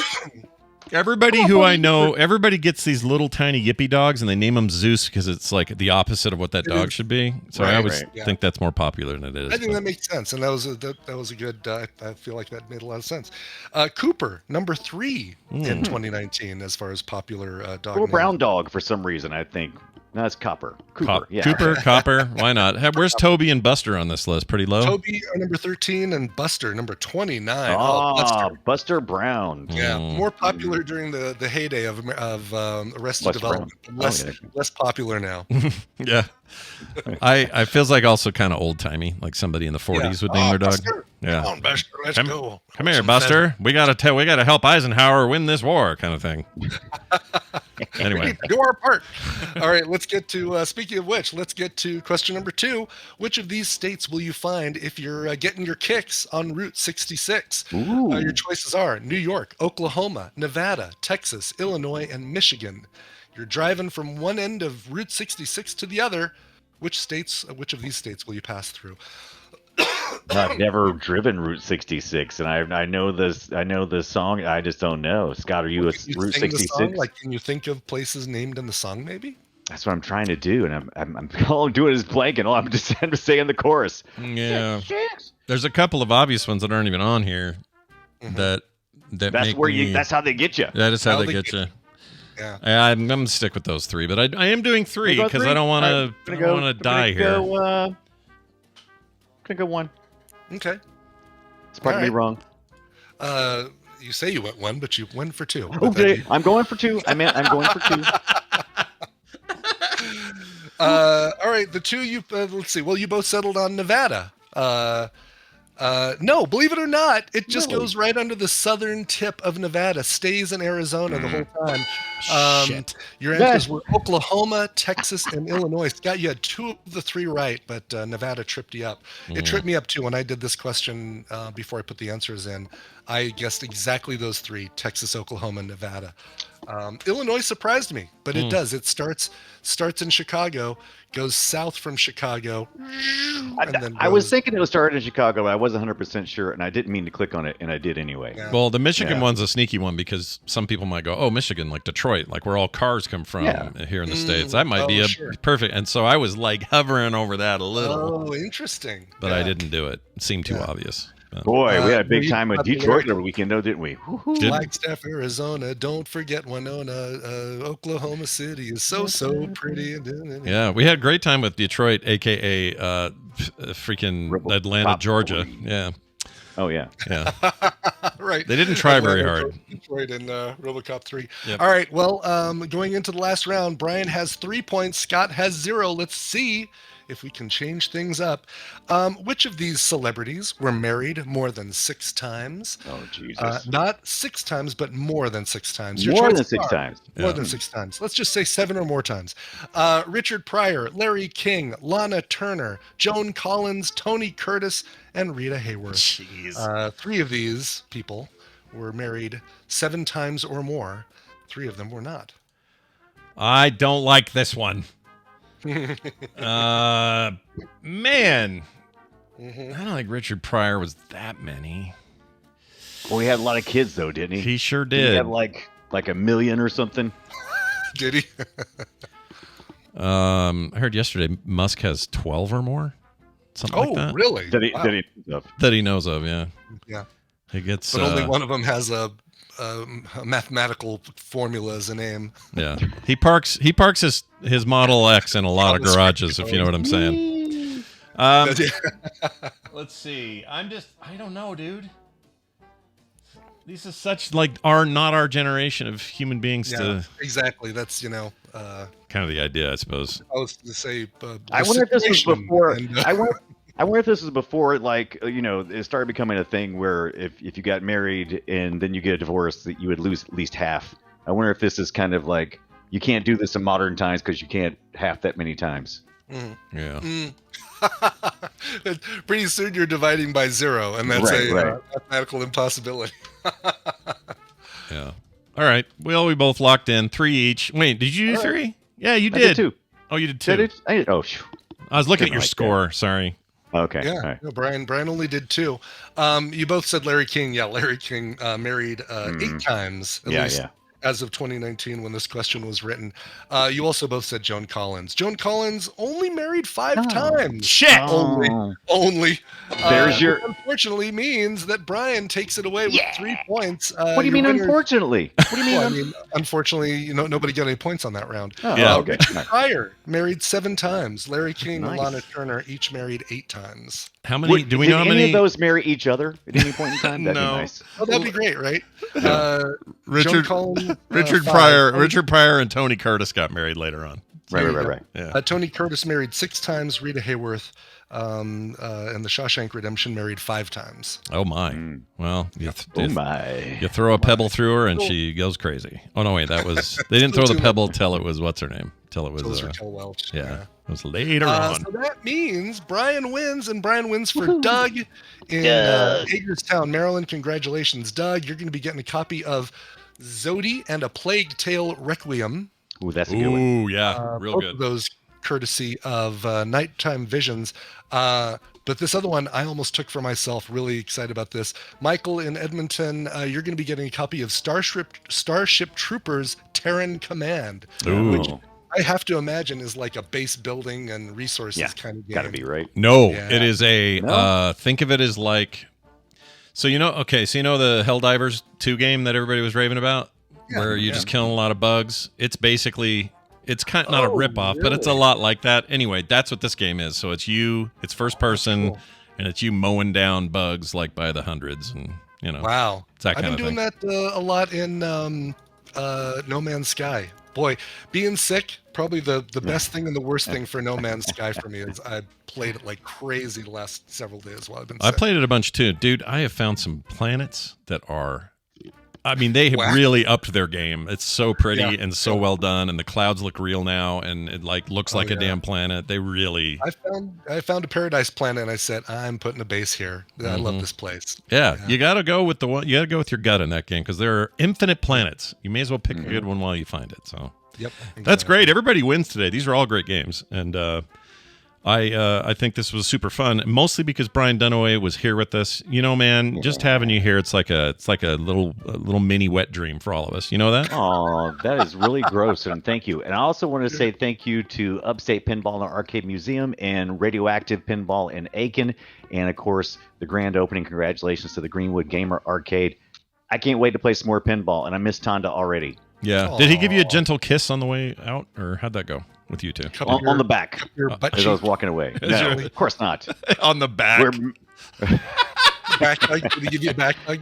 S1: Everybody who I know, everybody gets these little tiny yippy dogs, and they name them Zeus because it's like the opposite of what that dog should be. So I always think that's more popular than it is.
S6: I think that makes sense, and that was a good. I feel like that made a lot of sense. Cooper, number 3 in 2019, as far as popular dog.
S4: Little brown dog for some reason. I think no, it's Cooper.
S1: Cooper, Copper. Why not? Where's Toby and Buster on this list? Pretty low.
S6: Toby are number 13, and Buster number 29.
S4: Buster Brown.
S6: Yeah, more popular during the heyday of Arrested Development. Less popular now.
S1: Yeah. I feels like also kind of old timey, like somebody in the 40s would name their dog.
S6: Buster.
S1: Yeah.
S6: Come on, Buster, let's go.
S1: Come here, Buster. We gotta help Eisenhower win this war, kind of thing. Anyway,
S6: do our part. All right, let's get to. Speaking of which, let's get to question number 2. Which of these states will you find if you're getting your kicks on Route 66? Your choices are New York, Oklahoma, Nevada, Texas, Illinois, and Michigan. You're driving from one end of Route 66 to the other. Which of these states will you pass through?
S4: I've never driven Route 66, and I know this. I know this song. I just don't know. Scott, are you Route 66?
S6: Like, can you think of places named in the song? Maybe.
S4: That's what I'm trying to do, and I'm all I'm doing is blanking. I'm just saying the chorus.
S1: Yeah. There's a couple of obvious ones that aren't even on here. That's
S4: how they get you.
S1: That is how they get you.
S6: Yeah.
S1: I'm gonna stick with those 3, but I am doing 3 because I don't want to die here.
S4: Gonna go 1.
S6: Okay.
S4: It's probably me wrong.
S6: You say you went 1, but you went for 2.
S4: Okay, I'm going for 2. I'm going for 2.
S6: All right, the 2 you let's see. Well, you both settled on Nevada. No, believe it or not, it just goes right under the southern tip of Nevada, stays in Arizona the whole time.
S1: Shit.
S6: Your answers were Oklahoma, Texas, and Illinois. Scott, you had 2 of the 3 right, but Nevada tripped you up. It tripped me up too when I did this question before I put the answers in. I guessed exactly those 3: Texas, Oklahoma, and Nevada. Illinois surprised me, but it does. It starts in Chicago, goes south from Chicago, and then
S4: I was thinking it was started in Chicago, but I wasn't 100% sure, and I didn't mean to click on it, and I did anyway.
S6: Yeah.
S1: Well, the Michigan one's a sneaky one because some people might go, "Oh, Michigan, like Detroit, like where all cars come from here in the States." That might be perfect. And so I was like hovering over that a little.
S6: Oh, interesting.
S1: But I didn't do it. It seemed too obvious. But.
S4: Boy, we had a big time with Detroit over the weekend, though, didn't we?
S6: Flagstaff, Arizona. Don't forget Winona. Oklahoma City is so pretty.
S1: Yeah, we had a great time with Detroit, aka freaking Atlanta, Georgia. Yeah.
S4: Oh yeah.
S6: Right.
S1: They didn't try very hard.
S6: Detroit in RoboCop 3.
S1: Yep.
S6: All right. Well, going into the last round, Brian has 3 points. Scott has 0. Let's see if we can change things up. Which of these celebrities were married more than 6 times?
S4: Oh, Jesus.
S6: Not 6 times, but more than 6 times.
S4: More than 6 times.
S6: More than 6 times. Let's just say 7 or more times. Richard Pryor, Larry King, Lana Turner, Joan Collins, Tony Curtis, and Rita Hayworth.
S1: Jeez.
S6: 3 of these people were married 7 times or more. 3 of them were not.
S1: I don't like this one. Man. I don't think Richard Pryor was that many.
S4: Well, he had a lot of kids, though, didn't he?
S1: He sure did.
S4: He had like 1 million or something.
S6: Did he?
S1: I heard yesterday Musk has 12 or more. Something like that.
S6: Oh, really?
S4: That
S1: he knows of, yeah.
S6: Yeah.
S1: He gets.
S6: But only one of them has a mathematical formula as a name.
S1: Yeah. He parks his Model X in a lot of garages, if you know what I'm saying. Let's see. I don't know, dude. These are such not our generation of human beings to.
S6: Exactly. That's
S1: kind of the idea, I suppose.
S6: I was to say.
S4: I wonder if this was before. I wonder if this was before, it started becoming a thing where if you got married and then you get a divorce, that you would lose at least half. I wonder if this is kind of like you can't do this in modern times because you can't half that many times.
S1: Yeah.
S6: Pretty soon you're dividing by 0, and that's a mathematical impossibility.
S1: Yeah. All right. We both locked in 3 each. Wait, did you do 3? Yeah, you did.
S4: I did 2.
S1: Oh, you did 2.
S4: I
S1: was looking at your score. Sorry.
S4: Okay.
S6: Yeah.
S4: Right.
S6: No, Brian only did 2. You both said Larry King. Yeah, Larry King married 8 times. At least. As of 2019, when this question was written. You also both said Joan Collins. Joan Collins only married 5 times.
S1: Shit!
S6: Only.
S4: There's
S6: unfortunately means that Brian takes it away with 3 points.
S4: What do you mean, unfortunately? What do you mean?
S6: I mean, unfortunately, nobody got any points on that round.
S4: Okay.
S6: Richard Pryor married 7 times. Larry King and Lana Turner each married 8 times.
S1: How many? Do we know how many?
S4: Any of those marry each other at any point in time? That'd be nice.
S6: Oh, that'd be great, right?
S1: Richard Pryor and Tony Curtis got married later on.
S4: Right.
S1: Yeah.
S6: Tony Curtis married 6 times. Rita Hayworth and the Shawshank Redemption married 5 times.
S1: Oh my! Well, you throw a
S4: Oh
S1: pebble through her and she goes crazy. Oh no, wait, that was they didn't throw the pebble till it was what's her name? Till it was
S6: Raquel Welch.
S1: Yeah. It was later on.
S6: So that means Brian wins, and Brian wins for Doug in Hagerstown, Maryland. Congratulations, Doug. You're going to be getting a copy of Zodi and a Plague Tale Requiem.
S4: Ooh, that's a good one.
S1: Ooh, yeah. Real
S6: both
S1: good.
S6: Of those courtesy of Nighttime Visions. But this other one I almost took for myself. Really excited about this. Michael in Edmonton, you're going to be getting a copy of Starship Troopers Terran Command.
S1: Ooh.
S6: Which I have to imagine is like a base building and resources kind of game.
S4: Gotta be, right?
S1: No, it is a think of it as like so you know the Helldivers 2 game that everybody was raving about? Where you're just killing a lot of bugs. It's basically it's kind of not a rip-off, but it's a lot like that. Anyway, that's what this game is. So it's first person, and it's you mowing down bugs like by the hundreds, and
S6: Wow.
S1: It's that
S6: I've
S1: kind
S6: been
S1: of
S6: doing
S1: thing.
S6: that a lot in No Man's Sky. Boy, being sick, probably the best thing and the worst thing for No Man's Sky for me is I played it like crazy the last several days while I've been sick.
S1: I played it a bunch too. Dude, I have found some planets that are I mean, they have
S6: Wow.
S1: really upped their game. It's so pretty
S6: Yeah.
S1: and so well done, and the clouds look real now, and it like looks like a damn planet. They really,
S6: I found a paradise planet, and I said, I'm putting a base here. I love this place.
S1: yeah. You got to go with the one. You got to go with your gut in that game because there are infinite planets. You may as well pick a good one while you find it. So
S6: Yep.
S1: that's great. Everybody wins today. These are all great games, and I think this was super fun, mostly because Brian Dunaway was here with us. You know, man, just having you here, it's like a little mini wet dream for all of us. You know that?
S4: Oh, that is really gross, and thank you. And I also want to say thank you to Upstate Pinball and Arcade Museum and Radioactive Pinball in Aiken, and of course the grand opening. Congratulations to the Greenwood Gamer Arcade. I can't wait to play some more pinball, and I miss Tonda already.
S1: Yeah. Did he give you a gentle kiss on the way out, or how'd that go with you two?
S4: On the back
S6: Your butt
S4: as I was
S6: cheek.
S4: walking away. No, of course not.
S1: On the back.
S6: Back hug? Did he give you a back hug?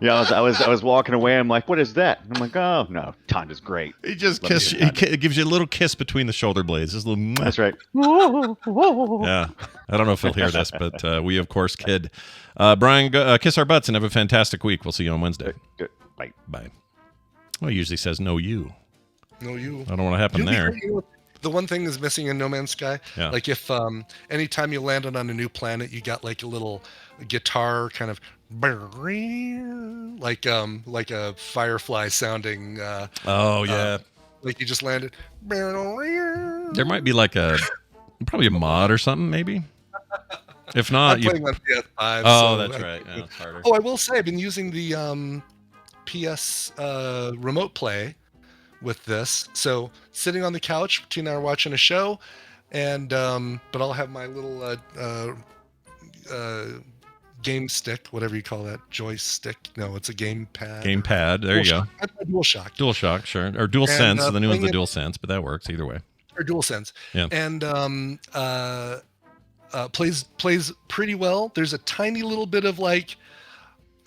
S4: Yeah, I was walking away. I'm like, what is that? And I'm like, oh no, Tonda's great.
S1: He just
S4: Let me
S1: kiss.
S4: get
S1: He gives you a little kiss between the shoulder blades. Just a little.
S4: That's right.
S1: Yeah, I don't know if he'll hear this, but we of course kid. Brian, kiss our butts and have a fantastic week. We'll see you on Wednesday.
S4: Good. Bye.
S1: Bye. Well, he usually says no you.
S6: No, you.
S1: I don't know what happened
S6: You'll be
S1: there.
S6: great. You know, the one thing that's missing in No Man's Sky,
S1: Yeah.
S6: like if anytime you landed on a new planet, you got like a little guitar kind of like a firefly sounding.
S1: Oh yeah,
S6: Like you just landed.
S1: there might be like probably a mod or something, maybe. If not,
S6: I'm playing on PS5.
S1: Oh,
S6: so
S1: that's right. Yeah, it's harder.
S6: Oh, I will say I've been using the PS remote play with this. So sitting on the couch, Tina and I are watching a show, and but I'll have my little game stick, whatever you call that, joystick. No, it's a game pad.
S1: Gamepad. There you go.
S6: DualShock.
S1: DualShock, sure, or Dual
S6: And,
S1: Sense. The new one's the
S6: playing it-
S1: Dual Sense, but that works either way.
S6: Or DualSense.
S1: Yeah.
S6: And plays pretty well. There's a tiny little bit of like,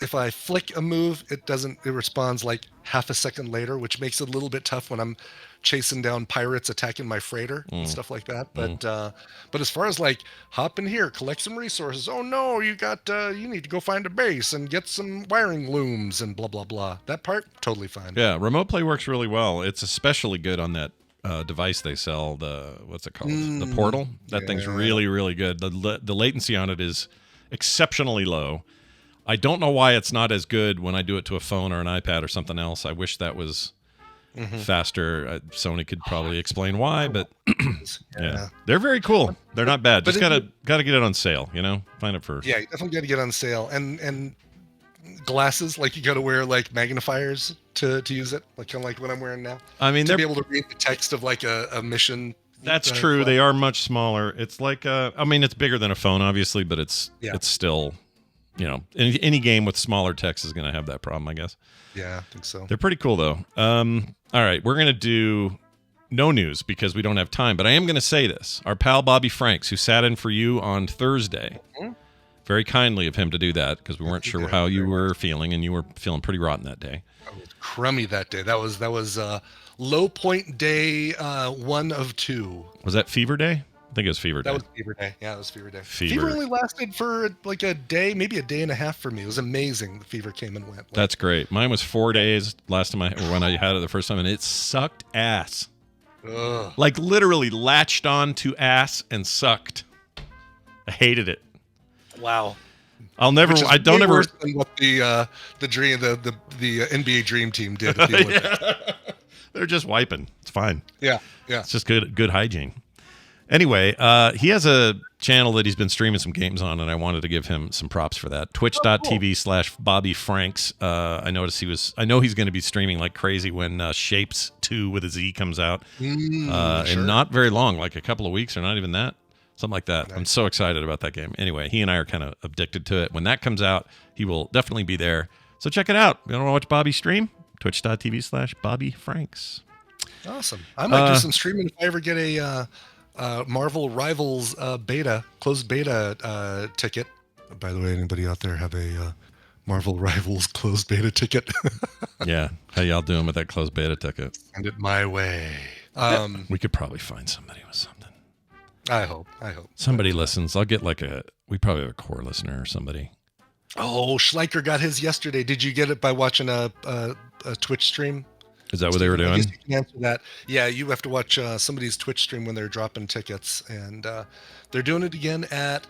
S6: if I flick a move, it responds like half a second later, which makes it a little bit tough when I'm chasing down pirates attacking my freighter and stuff like that. But as far as like hop in here, collect some resources. Oh no, you need to go find a base and get some wiring looms and blah blah blah. That part totally fine.
S1: Yeah, remote play works really well. It's especially good on that device they sell. What's it called? The Portal. That thing's really, really good. The latency on it is exceptionally low. I don't know why it's not as good when I do it to a phone or an iPad or something else. I wish that was faster. Sony could probably explain why, but yeah, they're very cool. They're not bad. Just gotta get it on sale. Find it first.
S6: Yeah, you definitely got to get on sale. And glasses, like you got to wear like magnifiers to use it, like kind of like what I'm wearing now.
S1: I mean,
S6: to
S1: they're
S6: be able to read the text of like a mission.
S1: That's true. They are much smaller. It's like I mean, it's bigger than a phone, obviously, but it's still, any game with smaller text is going to have that problem, I guess.
S6: Yeah, I think so.
S1: They're pretty cool, though. All right, we're going to do no news because we don't have time, but I am going to say this. Our pal Bobby Franks, who sat in for you on Thursday, very kindly of him to do that because we weren't sure how you were feeling, and you were feeling pretty rotten that day.
S6: I was crummy that day. That was low point day 1 of 2.
S1: Was that Fever Day? I think it was Fever Day.
S6: That was Fever Day. Yeah, it was Fever Day.
S1: Fever
S6: only lasted for like a day, maybe a day and a half for me. It was amazing. The fever came and went.
S1: That's great. Mine was 4 days last time when I had it the first time, and it sucked ass.
S6: Ugh.
S1: Like literally latched on to ass and sucked. I hated it.
S6: Wow.
S1: I'll never. I don't ever.
S6: Worse than what the NBA Dream Team did. At the Olympics.
S1: They're just wiping. It's fine.
S6: Yeah.
S1: It's just good hygiene. Anyway, he has a channel that he's been streaming some games on, and I wanted to give him some props for that. Twitch.tv/Bobby Franks. I noticed I know he's going to be streaming like crazy when Shapes 2 with a Z comes out.
S6: Sure.
S1: And not very long, like a couple of weeks or not even that. Something like that. Nice. I'm so excited about that game. Anyway, he and I are kind of addicted to it. When that comes out, he will definitely be there. So check it out. You want to watch Bobby stream? Twitch.tv/Bobby Franks.
S6: Awesome. I might do some streaming if I ever get a Marvel Rivals closed beta ticket. By the way, anybody out there have a Marvel Rivals closed beta ticket?
S1: Yeah. How y'all doing with that closed beta ticket?
S6: Send it my way.
S1: We could probably find somebody with something.
S6: I hope.
S1: Somebody listens. I'll get we probably have a core listener or somebody.
S6: Oh, Schleicher got his yesterday. Did you get it by watching a Twitch stream?
S1: Is that what they were
S6: I
S1: doing?
S6: guess you can answer that. Yeah, you have to watch somebody's Twitch stream when they're dropping tickets, and they're doing it again at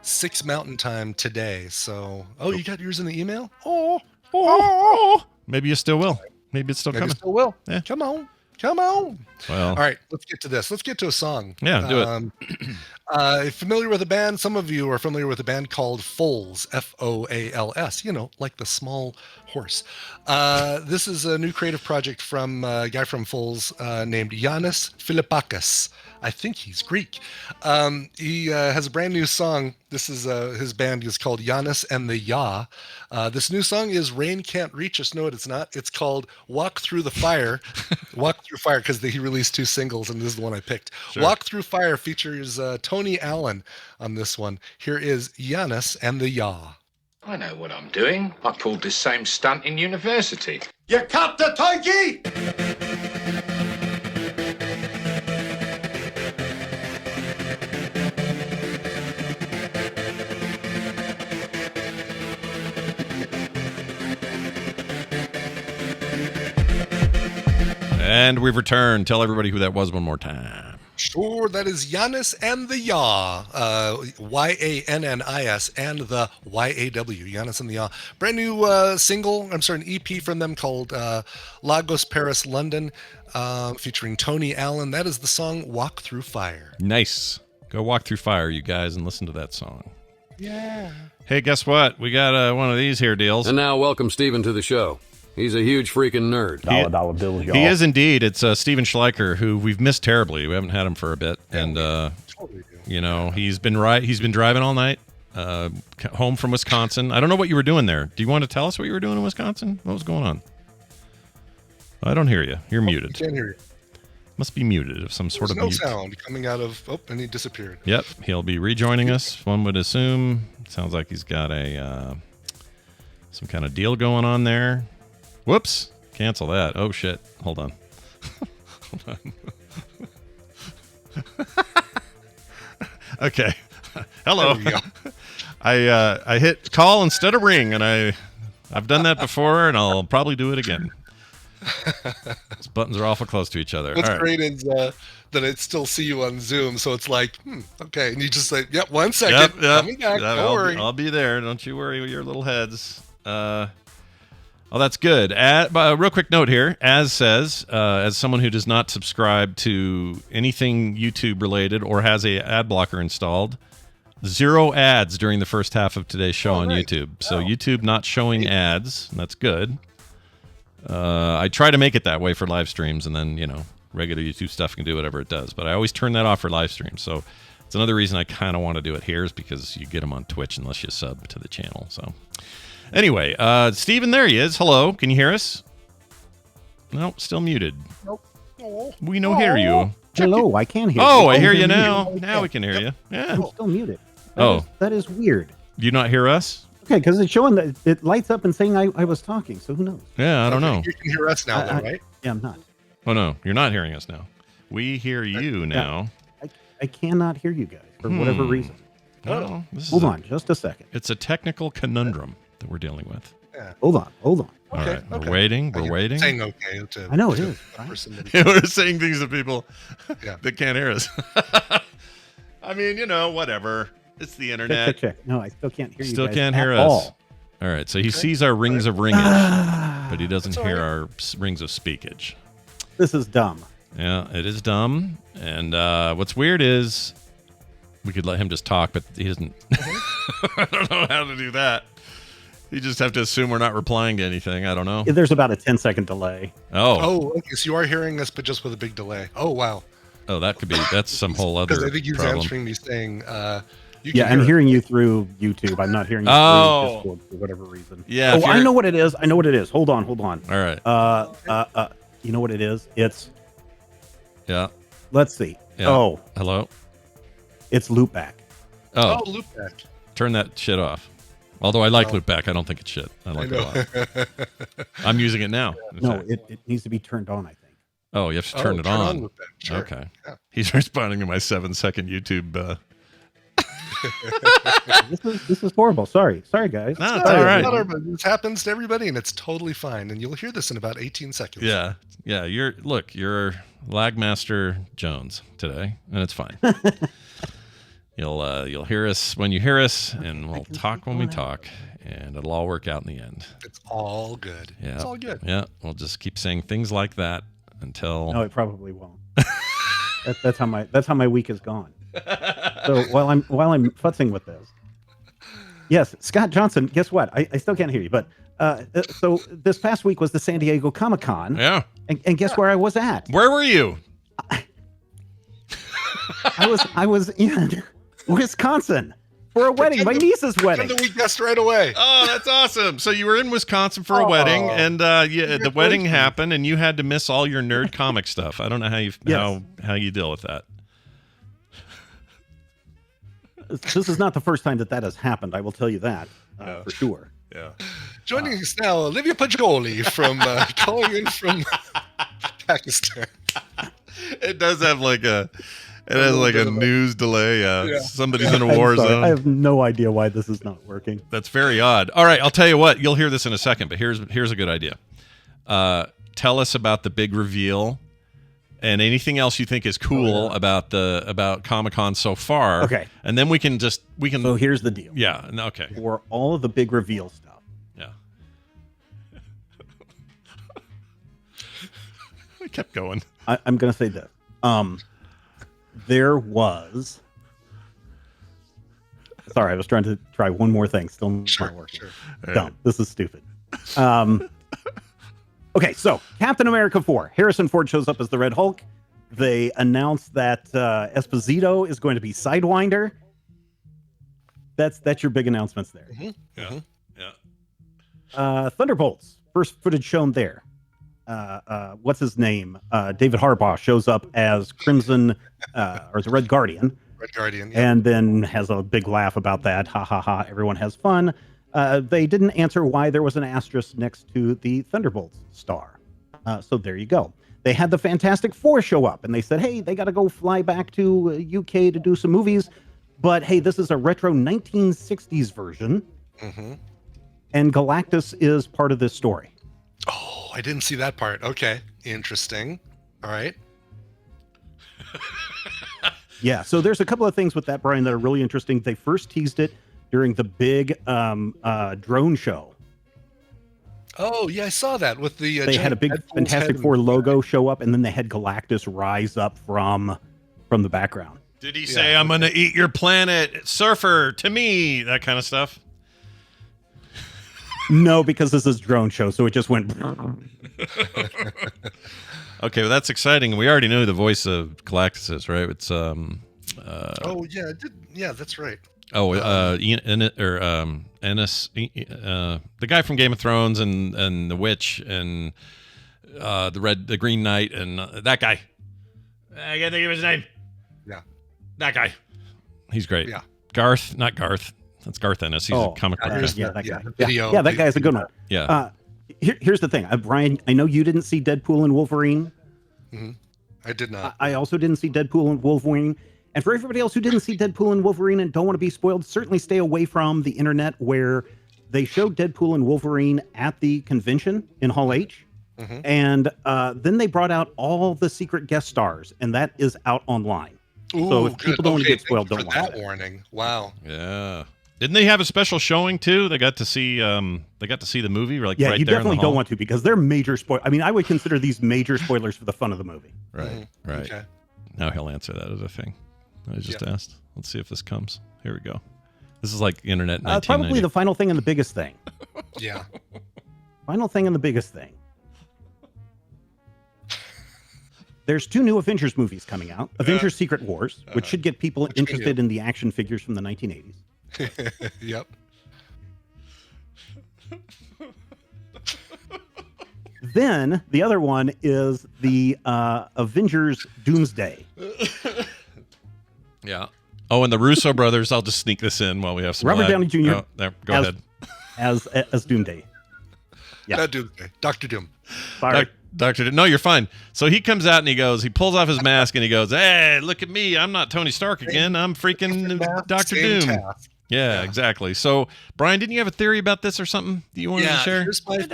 S6: 6 Mountain Time today. So, you got yours in the email?
S1: Oh. Maybe you still will. Maybe it's still
S6: Maybe
S1: coming.
S6: it still will.
S1: Yeah.
S6: Come on.
S1: Well,
S6: All right, let's get to this. Let's get to a song.
S1: Yeah, do it.
S6: Familiar with a band? Some of you are familiar with a band called Foals, Foals. Like the small horse. This is a new creative project from a guy from Foals named Yannis Philippakis. I think he's Greek. He has a brand new song. This is his band is called Yannis and the Ya. This new song is Rain Can't Reach Us. No, it's not. It's called Walk Through the Fire. Walk Through Fire, because he released 2 singles, and this is the one I picked.
S1: Sure.
S6: Walk Through Fire features Tony Allen on this one. Here is Yannis and the Ya.
S7: I know what I'm doing. I pulled this same stunt in university.
S8: You cut the turkey!
S1: And we've returned. Tell everybody who that was one more time.
S6: Sure, that is Yannis and the Ya, Yannis and the YAW, Yannis and the Ya. Brand new an EP from them called Lagos, Paris, London, featuring Tony Allen. That is the song Walk Through Fire.
S1: Nice. Go walk through fire, you guys, and listen to that song.
S6: Yeah.
S1: Hey, guess what? We got one of these here deals.
S9: And now welcome Steven to the show. He's a huge freaking nerd.
S10: Dollar bills, y'all.
S1: He is indeed. It's Steven Schleicher, who we've missed terribly. We haven't had him for a bit, and he's been driving all night home from Wisconsin. I don't know what you were doing there. Do you want to tell us what you were doing in Wisconsin? What was going on? I don't hear you. You're muted.
S6: I can't hear you.
S1: Must be muted of some sort of
S6: no
S1: mute.
S6: sound coming out of. Oh, and he disappeared.
S1: Yep, he'll be rejoining us. One would assume. Sounds like he's got a some kind of deal going on there. Whoops! Cancel that. Oh shit! Hold on. Hold on. Okay. Hello. I hit call instead of ring, and I've done that before, and I'll probably do it again. Those buttons are awful close to each other.
S6: What's
S1: All right.
S6: great is that it still see you on Zoom, so it's like, okay, and you just say, "Yep, 1 second, coming back, don't worry."
S1: I'll be there. Don't you worry with your little heads. Oh, that's good. But a real quick note here, as someone who does not subscribe to anything YouTube related or has a ad blocker installed, 0 ads during the first half of today's show on YouTube. So YouTube not showing ads. That's good. I try to make it that way for live streams, and then regular YouTube stuff can do whatever it does. But I always turn that off for live streams. So it's another reason I kind of want to do it here is because you get them on Twitch unless you sub to the channel. So. Anyway, Steven, there he is. Hello, can you hear us? No, still muted.
S6: Nope.
S1: We no hear you.
S10: Hello, I can hear you.
S1: Oh, I hear you now. Now we can hear you. Yeah.
S10: I'm still muted. That is weird.
S1: Do you not hear us?
S10: Okay, because it's showing that it lights up and saying I was talking, so who knows?
S1: Yeah, I don't know.
S6: You can hear us now, though, right?
S10: Yeah, I'm not.
S1: Oh, no, you're not hearing us now. We hear you now.
S10: I cannot hear you guys for whatever reason.
S1: Oh,
S10: Hold on just a second.
S1: It's a technical conundrum that we're dealing with.
S6: Yeah.
S10: Hold on.
S1: All right, we're waiting. We're waiting.
S6: Saying okay.
S10: I know it is.
S1: We're saying things to people that can't hear us. I mean, whatever. It's the internet.
S10: Check. No, I still can't hear you.
S1: Still
S10: guys
S1: can't hear
S10: at
S1: us.
S10: All
S1: right, so he sees our rings of ringage, but he doesn't hear our rings of speakage.
S10: This is dumb.
S1: Yeah, it is dumb. And what's weird is we could let him just talk, but he doesn't. I don't know how to do that. You just have to assume we're not replying to anything. I don't know.
S10: There's about a 10-second delay.
S6: Oh, okay. So you are hearing us, but just with a big delay. Oh, wow.
S1: Oh, that's some whole other
S6: Because I think he's
S1: problem.
S6: answering me saying,
S10: I'm hearing you through YouTube. I'm not hearing you through Discord for whatever reason.
S1: Yeah.
S10: Oh, I know what it is. Hold on.
S1: All right.
S10: You know what it is? It's.
S1: Yeah.
S10: Let's see.
S1: Yeah.
S10: Oh.
S1: Hello?
S10: It's loopback.
S1: Oh,
S6: loopback.
S1: Turn that shit off. Although I like loopback, I don't think it's shit. I like it a lot. I'm using it now.
S10: No, it needs to be turned on, I think.
S1: Oh, you have to turn it on.
S6: Loopback. Sure.
S1: Okay. Yeah. He's responding to my 7-second YouTube
S10: This is horrible. Sorry, guys.
S1: No, it's all right.
S6: This happens to everybody, and it's totally fine. And you'll hear this in about 18 seconds.
S1: Yeah. You're Lagmaster Jones today, and it's fine. You'll hear us when you hear us, and we'll talk when we talk, and it'll all work out in the end.
S6: It's all good.
S1: Yeah.
S6: It's all good.
S1: Yeah. We'll just keep saying things like that until.
S10: No, it probably won't. That's how my week is gone. So while I'm futzing with this, yes, Scott Johnson. Guess what? I still can't hear you. But so this past week was the San Diego Comic-Con.
S1: Yeah.
S10: And guess where I was at?
S1: Where were you?
S10: I was in Wisconsin for a wedding, my niece's wedding.
S6: We guessed right away.
S1: Oh, that's awesome! So you were in Wisconsin for a wedding, and the wedding happened, and you had to miss all your nerd comic stuff. I don't know how you deal with that.
S10: This is not the first time that has happened. I will tell you that for sure.
S1: Yeah.
S6: Joining us now, Olivia Pajoli from calling in from Pakistan.
S1: It does have like a news delay. Yeah. Somebody's in a war zone.
S10: I have no idea why this is not working.
S1: That's very odd. All right, I'll tell you what. You'll hear this in a second, but here's a good idea. Tell us about the big reveal and anything else you think is cool about Comic-Con so far.
S10: Okay.
S1: And then we can. So
S10: here's the deal.
S1: Yeah. Okay.
S10: For all of the big reveal stuff.
S1: Yeah. I kept going.
S10: I'm going to say this. There was. Sorry, I was trying to try one more thing. Still not working. Sure. Dumb. This is stupid. Okay, so Captain America 4. Harrison Ford shows up as the Red Hulk. They announced that Esposito is going to be Sidewinder. That's your big announcements there.
S6: Mm-hmm.
S1: Yeah.
S10: Thunderbolts. First footage shown there. What's his name? David Harbaugh shows up as Crimson or the Red Guardian.
S6: Red Guardian, yeah.
S10: And then has a big laugh about that. Ha ha ha. Everyone has fun. They didn't answer why there was an asterisk next to the Thunderbolts star. So there you go. They had the Fantastic Four show up, and they said, hey, they got to go fly back to UK to do some movies. But hey, this is a retro 1960s version.
S6: Mm-hmm.
S10: And Galactus is part of this story.
S6: Oh, I didn't see that part. Okay. Interesting. All right.
S10: Yeah, so there's a couple of things with that, Brian, that are really interesting. They first teased it during the big drone show.
S6: Oh, yeah, I saw that with the...
S10: they had a big Fantastic Four logo show up, and then they had Galactus rise up from the background.
S1: Did he say, I'm going to eat your planet, surfer, to me, that kind of stuff?
S10: No, because this is drone show, so it just went...
S1: Okay, well, that's exciting. We already know who the voice of Galactus is, right? It's
S6: oh yeah, I did. Yeah, that's right.
S1: Oh, Ennis, the guy from Game of Thrones and the Witch and the Green Knight and that guy. I can't think of his name.
S6: Yeah,
S1: that guy. He's great.
S6: Yeah,
S1: Garth, not Garth. That's Garth Ennis. He's a comic book guy.
S10: Yeah, that guy. Yeah, that guy's a good one.
S1: Yeah.
S10: Here's the thing, Brian. I know you didn't see Deadpool and Wolverine.
S6: Mm-hmm. I did not.
S10: I also didn't see Deadpool and Wolverine. And for everybody else who didn't see Deadpool and Wolverine and don't want to be spoiled, certainly stay away from the internet where they showed Deadpool and Wolverine at the convention in Hall H. Mm-hmm. And then they brought out all the secret guest stars, and that is out online.
S6: Ooh,
S10: so if people don't want to get spoiled, don't watch
S6: that
S10: it.
S6: Warning. Wow.
S1: Yeah. Didn't they have a special showing too? They got to see the movie, like
S10: yeah,
S1: right
S10: you
S1: there
S10: definitely
S1: in the
S10: don't
S1: hall?
S10: want to because they're major spoil. I mean, I would consider these major spoilers for the fun of the movie.
S1: Right,
S6: Mm-hmm.
S1: right.
S6: Okay.
S1: Now he'll answer that other thing I just asked. Let's see if this comes. Here we go. This is like internet.
S10: Probably the final thing and the biggest thing.
S6: Yeah.
S10: Final thing and the biggest thing. There's 2 new Avengers movies coming out. Avengers Secret Wars, which should get people interested in the action figures from the 1980s.
S6: Yep.
S10: Then the other one is the Avengers Doomsday.
S1: Yeah. Oh, and the Russo brothers. I'll just sneak this in while we have some.
S10: Robert Downey Jr.
S1: Oh, there, go ahead.
S10: As Doomsday.
S6: Yeah. Doomsday. Dr. Doom.
S10: Sorry.
S1: Dr. No, you're fine. So he comes out and he pulls off his mask and he goes, "Hey, look at me. I'm not Tony Stark again. I'm freaking Dr. Doom."
S6: Task.
S1: Yeah, exactly. So, Brian, didn't you have a theory about this or something that you wanted to share?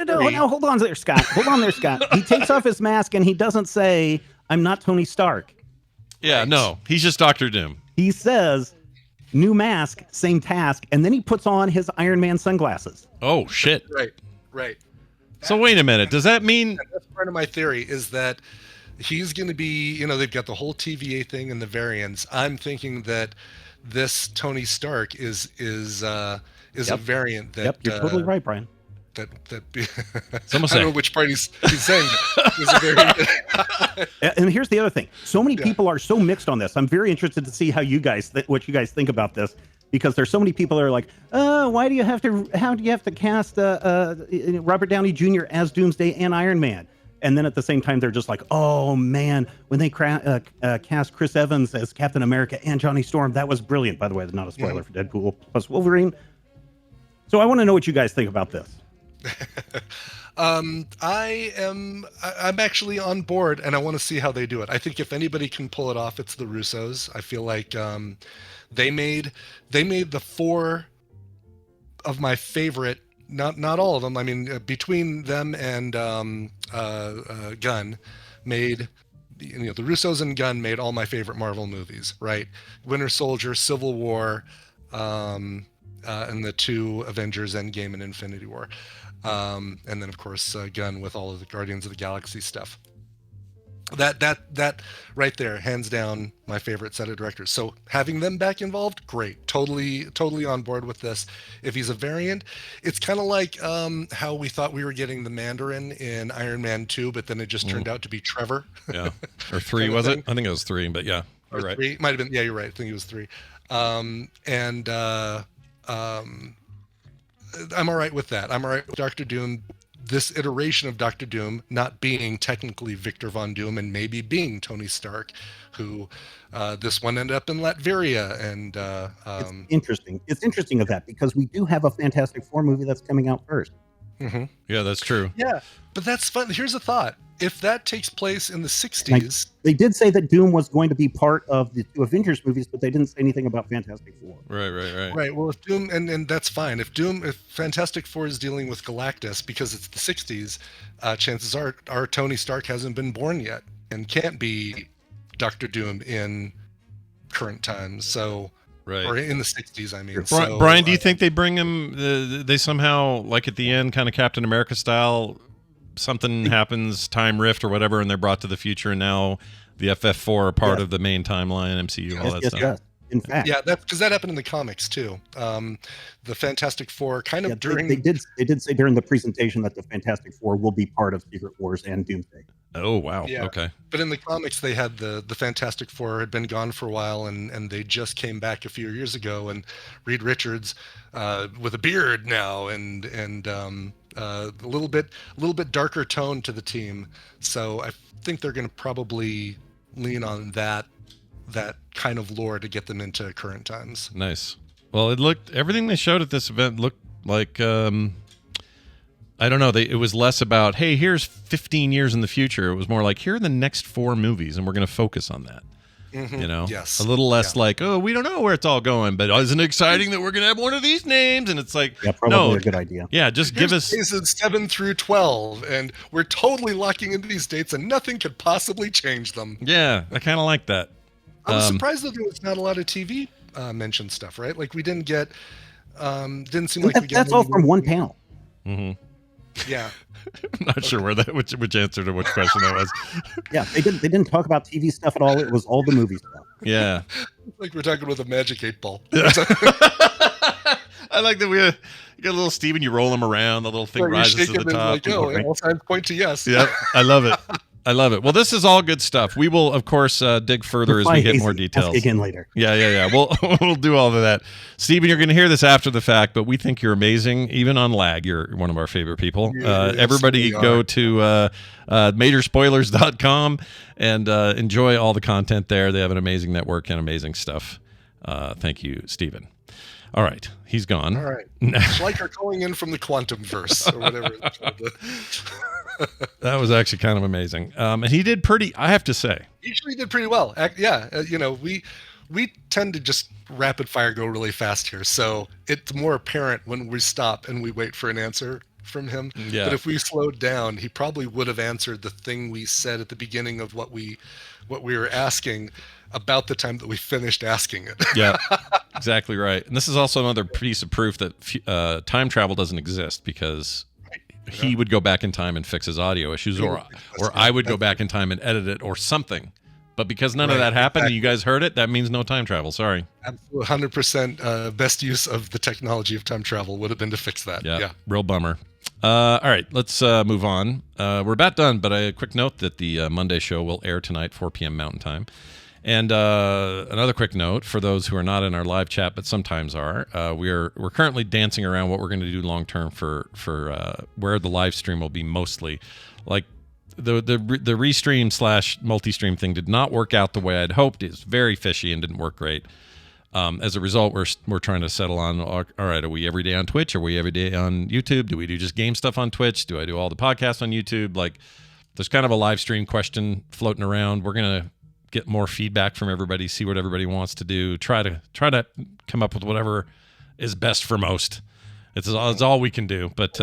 S10: No, hold on there, Scott. Hold on there, Scott. He takes off his mask and he doesn't say, "I'm not Tony Stark."
S1: Yeah, no, he's just Dr. Doom.
S10: He says, "New mask, same task," and then he puts on his Iron Man sunglasses.
S1: Oh, shit.
S6: Right.
S1: So wait a minute. Does that mean...
S6: That's part of my theory is that he's going to be, they've got the whole TVA thing and the variants. I'm thinking that this Tony Stark is a variant that...
S10: Yep, you're totally right, Brian.
S6: I
S1: don't
S6: know which part he's saying.
S10: And here's the other thing. So many people are so mixed on this. I'm very interested to see how what you guys think about this, because there's so many people that are like, how do you have to cast Robert Downey Jr. as Doomsday and Iron Man? And then at the same time, they're just like, oh man, when they cast Chris Evans as Captain America and Johnny Storm, that was brilliant. By the way, that's not a spoiler for Deadpool plus Wolverine. So I want to know what you guys think about this.
S6: I'm actually on board, and I want to see how they do it. I think if anybody can pull it off, it's the Russos. I feel like they made the four of my favorite. Not all of them. I mean, between them and Gunn, made the Russos and Gunn made all my favorite Marvel movies. Right, Winter Soldier, Civil War, and the two Avengers: Endgame and Infinity War. And then of course Gunn with all of the Guardians of the Galaxy stuff. That right there, hands down, my favorite set of directors. So having them back involved, great. Totally on board with this. If he's a variant, it's kind of like how we thought we were getting the Mandarin in Iron Man 2, but then it just turned out to be Trevor.
S1: Yeah, or 3 was it? I think it was 3, but yeah, you're right.
S6: 3 might have been. Yeah, you're right. I think it was 3. I'm all right with that. I'm all right with Dr. Doom, this iteration of Dr. Doom not being technically Victor Von Doom and maybe being Tony Stark, who this one ended up in Latveria. And
S10: it's interesting. It's interesting of that because we do have a Fantastic Four movie that's coming out first.
S6: Mm-hmm.
S1: Yeah, that's true.
S6: Yeah, but that's fun. Here's a thought. If that takes place in the 60s...
S10: They did say that Doom was going to be part of the two Avengers movies, but they didn't say anything about Fantastic Four.
S1: Right.
S6: Well, if Doom... And that's fine. If Fantastic Four is dealing with Galactus because it's the 60s, chances are our Tony Stark hasn't been born yet and can't be Dr. Doom in current times. So...
S1: Right.
S6: Or in the 60s, I mean.
S1: Brian, do you think they bring him, they somehow, like at the end, kind of Captain America style, something happens, time rift or whatever, and they're brought to the future, and now the FF4 are part of the main timeline, MCU, all that stuff?
S10: Yes. In fact.
S6: Yeah, because that happened in the comics, too. The Fantastic Four during...
S10: They did say during the presentation that the Fantastic Four will be part of Secret Wars and Doomsday.
S1: Oh, wow.
S6: Yeah.
S1: Okay.
S6: But in the comics, they had the Fantastic Four had been gone for a while, and they just came back a few years ago. And Reed Richards, with a beard now, and a little bit darker tone to the team. So I think they're going to probably lean on that kind of lore to get them into current times.
S1: Nice. Well, everything they showed at this event looked like, I don't know. It was less about, hey, here's 15 years in the future. It was more like, here are the next 4 movies, and we're going to focus on that.
S6: Mm-hmm. Yes.
S1: A little less like, oh, we don't know where it's all going, but isn't it exciting that we're going to have one of these names? And it's like,
S10: probably a good idea.
S1: Yeah, just give us
S6: seasons 7 through 12, and we're totally locking into these dates, and nothing could possibly change them.
S1: Yeah, I kind of like that.
S6: I was surprised that there was not a lot of TV mentioned stuff, right? Like we didn't get, didn't seem like we got.
S10: That's all from one panel.
S1: Mm-hmm.
S6: Yeah.
S1: I'm not sure where which answer to which question that was.
S10: Yeah, they didn't talk about TV stuff at all. It was all the movie stuff.
S1: Yeah.
S6: Like we're talking with a magic 8-ball.
S1: I like that you got a little Steven, you roll him around, the little thing rises to the top.
S6: Like, all signs point to yes.
S1: Yep. I love it. Well, this is all good stuff. We will, of course, dig further as we get more details.
S10: Ask again later.
S1: Yeah. We'll do all of that. Steven, you're going to hear this after the fact, but we think you're amazing. Even on lag, you're one of our favorite people. Everybody go to majorspoilers.com and enjoy all the content there. They have an amazing network and amazing stuff. Thank you, Steven. All right. He's gone.
S6: All right. It's like our calling in from the quantum verse or whatever it's called.
S1: That was actually kind of amazing. And he did pretty, I have to say.
S6: He actually did pretty well. We tend to just rapid fire go really fast here. So it's more apparent when we stop and we wait for an answer from him.
S1: Yeah.
S6: But if we slowed down, he probably would have answered the thing we said at the beginning of what we were asking about the time that we finished asking it.
S1: Yeah, exactly right. And this is also another piece of proof that time travel doesn't exist, because he would go back in time and fix his audio issues, or I would go back in time and edit it or something. But because none of that happened and you guys heard it, that means no time travel. Sorry.
S6: Absolutely, 100% best use of the technology of time travel would have been to fix that. Yeah.
S1: Real bummer. All right, let's move on. We're about done, but a quick note that the Monday show will air tonight, 4 p.m. Mountain Time. And another quick note for those who are not in our live chat, but sometimes are, we're currently dancing around what we're going to do long term for where the live stream will be mostly. Like the restream / multi-stream thing did not work out the way I'd hoped. It's very fishy and didn't work great. As a result, we're trying to settle on, all right, are we every day on Twitch? Are we every day on YouTube? Do we do just game stuff on Twitch? Do I do all the podcasts on YouTube? Like, there's kind of a live stream question floating around. We're going to get more feedback from everybody, see what everybody wants to do, try to come up with whatever is best for most. It's all we can do. But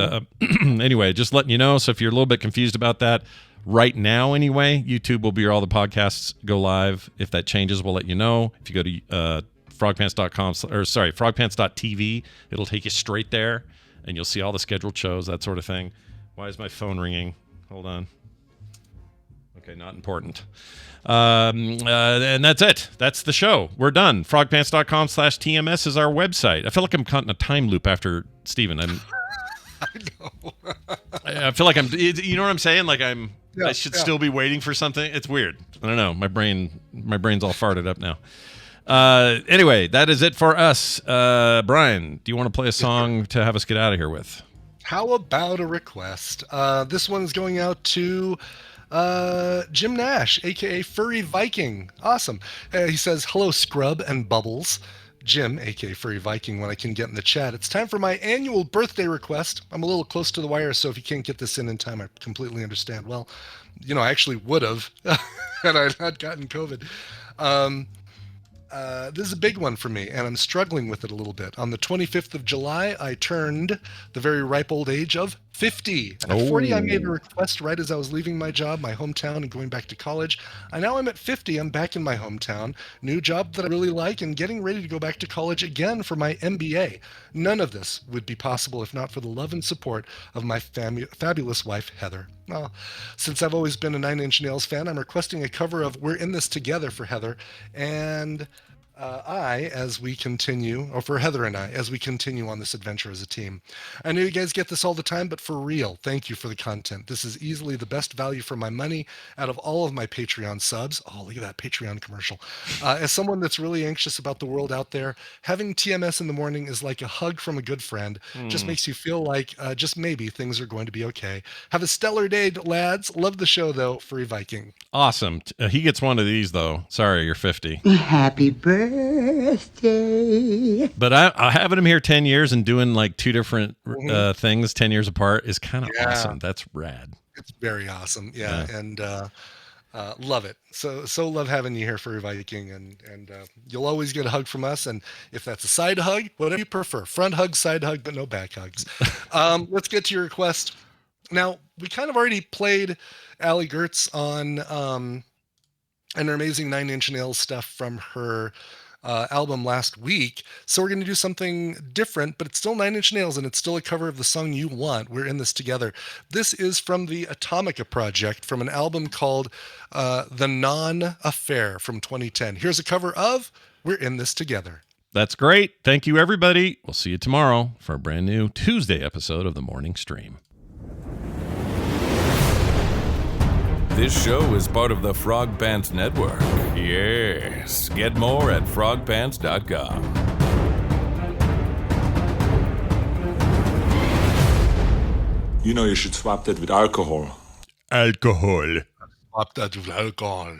S1: anyway, just letting you know. So if you're a little bit confused about that, right now anyway, YouTube will be where all the podcasts go live. If that changes, we'll let you know. If you go to frogpants.tv, it'll take you straight there, and you'll see all the scheduled shows, that sort of thing. Why is my phone ringing? Hold on. Okay, not important. And that's it. That's the show. We're done. Frogpants.com/TMS is our website. I feel like I'm caught in a time loop after Steven. I know. I feel like you know what I'm saying? Like I should still be waiting for something. It's weird. I don't know. My brain's all farted up now. Anyway, that is it for us. Brian, do you want to play a song to have us get out of here with?
S6: How about a request? This one's going out to Jim Nash, aka Furry Viking. Awesome. He says, hello, Scrub and Bubbles. Jim, aka Furry Viking, when I can get in the chat. It's time for my annual birthday request. I'm a little close to the wire, so if you can't get this in time, I completely understand. Well, I actually would have had I not gotten COVID. This is a big one for me, and I'm struggling with it a little bit. On the 25th of July, I turned the very ripe old age of 50. At 40, I made a request right as I was leaving my job, my hometown, and going back to college. And now I'm at 50. I'm back in my hometown, new job that I really like, and getting ready to go back to college again for my MBA. None of this would be possible if not for the love and support of my fabulous wife, Heather. Well, since I've always been a Nine Inch Nails fan, I'm requesting a cover of We're in This Together for Heather, and for Heather and I, as we continue on this adventure as a team. I know you guys get this all the time, but for real, thank you for the content. This is easily the best value for my money out of all of my Patreon subs. Oh, look at that Patreon commercial. As someone that's really anxious about the world out there, having TMS in the morning is like a hug from a good friend. Just makes you feel like just maybe things are going to be okay. Have a stellar day, lads. Love the show, though. Furry Viking.
S1: Awesome. He gets one of these, though. Sorry, you're 50.
S11: Happy birthday.
S1: But I having him here 10 years and doing like two different things 10 years apart is kind of awesome. That's rad.
S6: It's very awesome. Yeah. And love it. So love having you here, Furry Viking, and you'll always get a hug from us. And if that's a side hug, whatever you prefer, front hug, side hug, but no back hugs. Let's get to your request. Now, we kind of already played Allie Gertz on and her amazing Nine Inch Nails stuff from her album last week. So we're going to do something different, but it's still Nine Inch Nails, and it's still a cover of the song you want. We're in this together. This is from the Atomica Project, from an album called The Non-Affair from 2010. Here's a cover of We're in This Together.
S1: That's great. Thank you, everybody. We'll see you tomorrow for a brand new Tuesday episode of The Morning Stream.
S5: This show is part of the Frog Pants Network. Yes. Get more at frogpants.com.
S12: You should swap that with alcohol.
S1: Alcohol.
S6: Swap that with alcohol.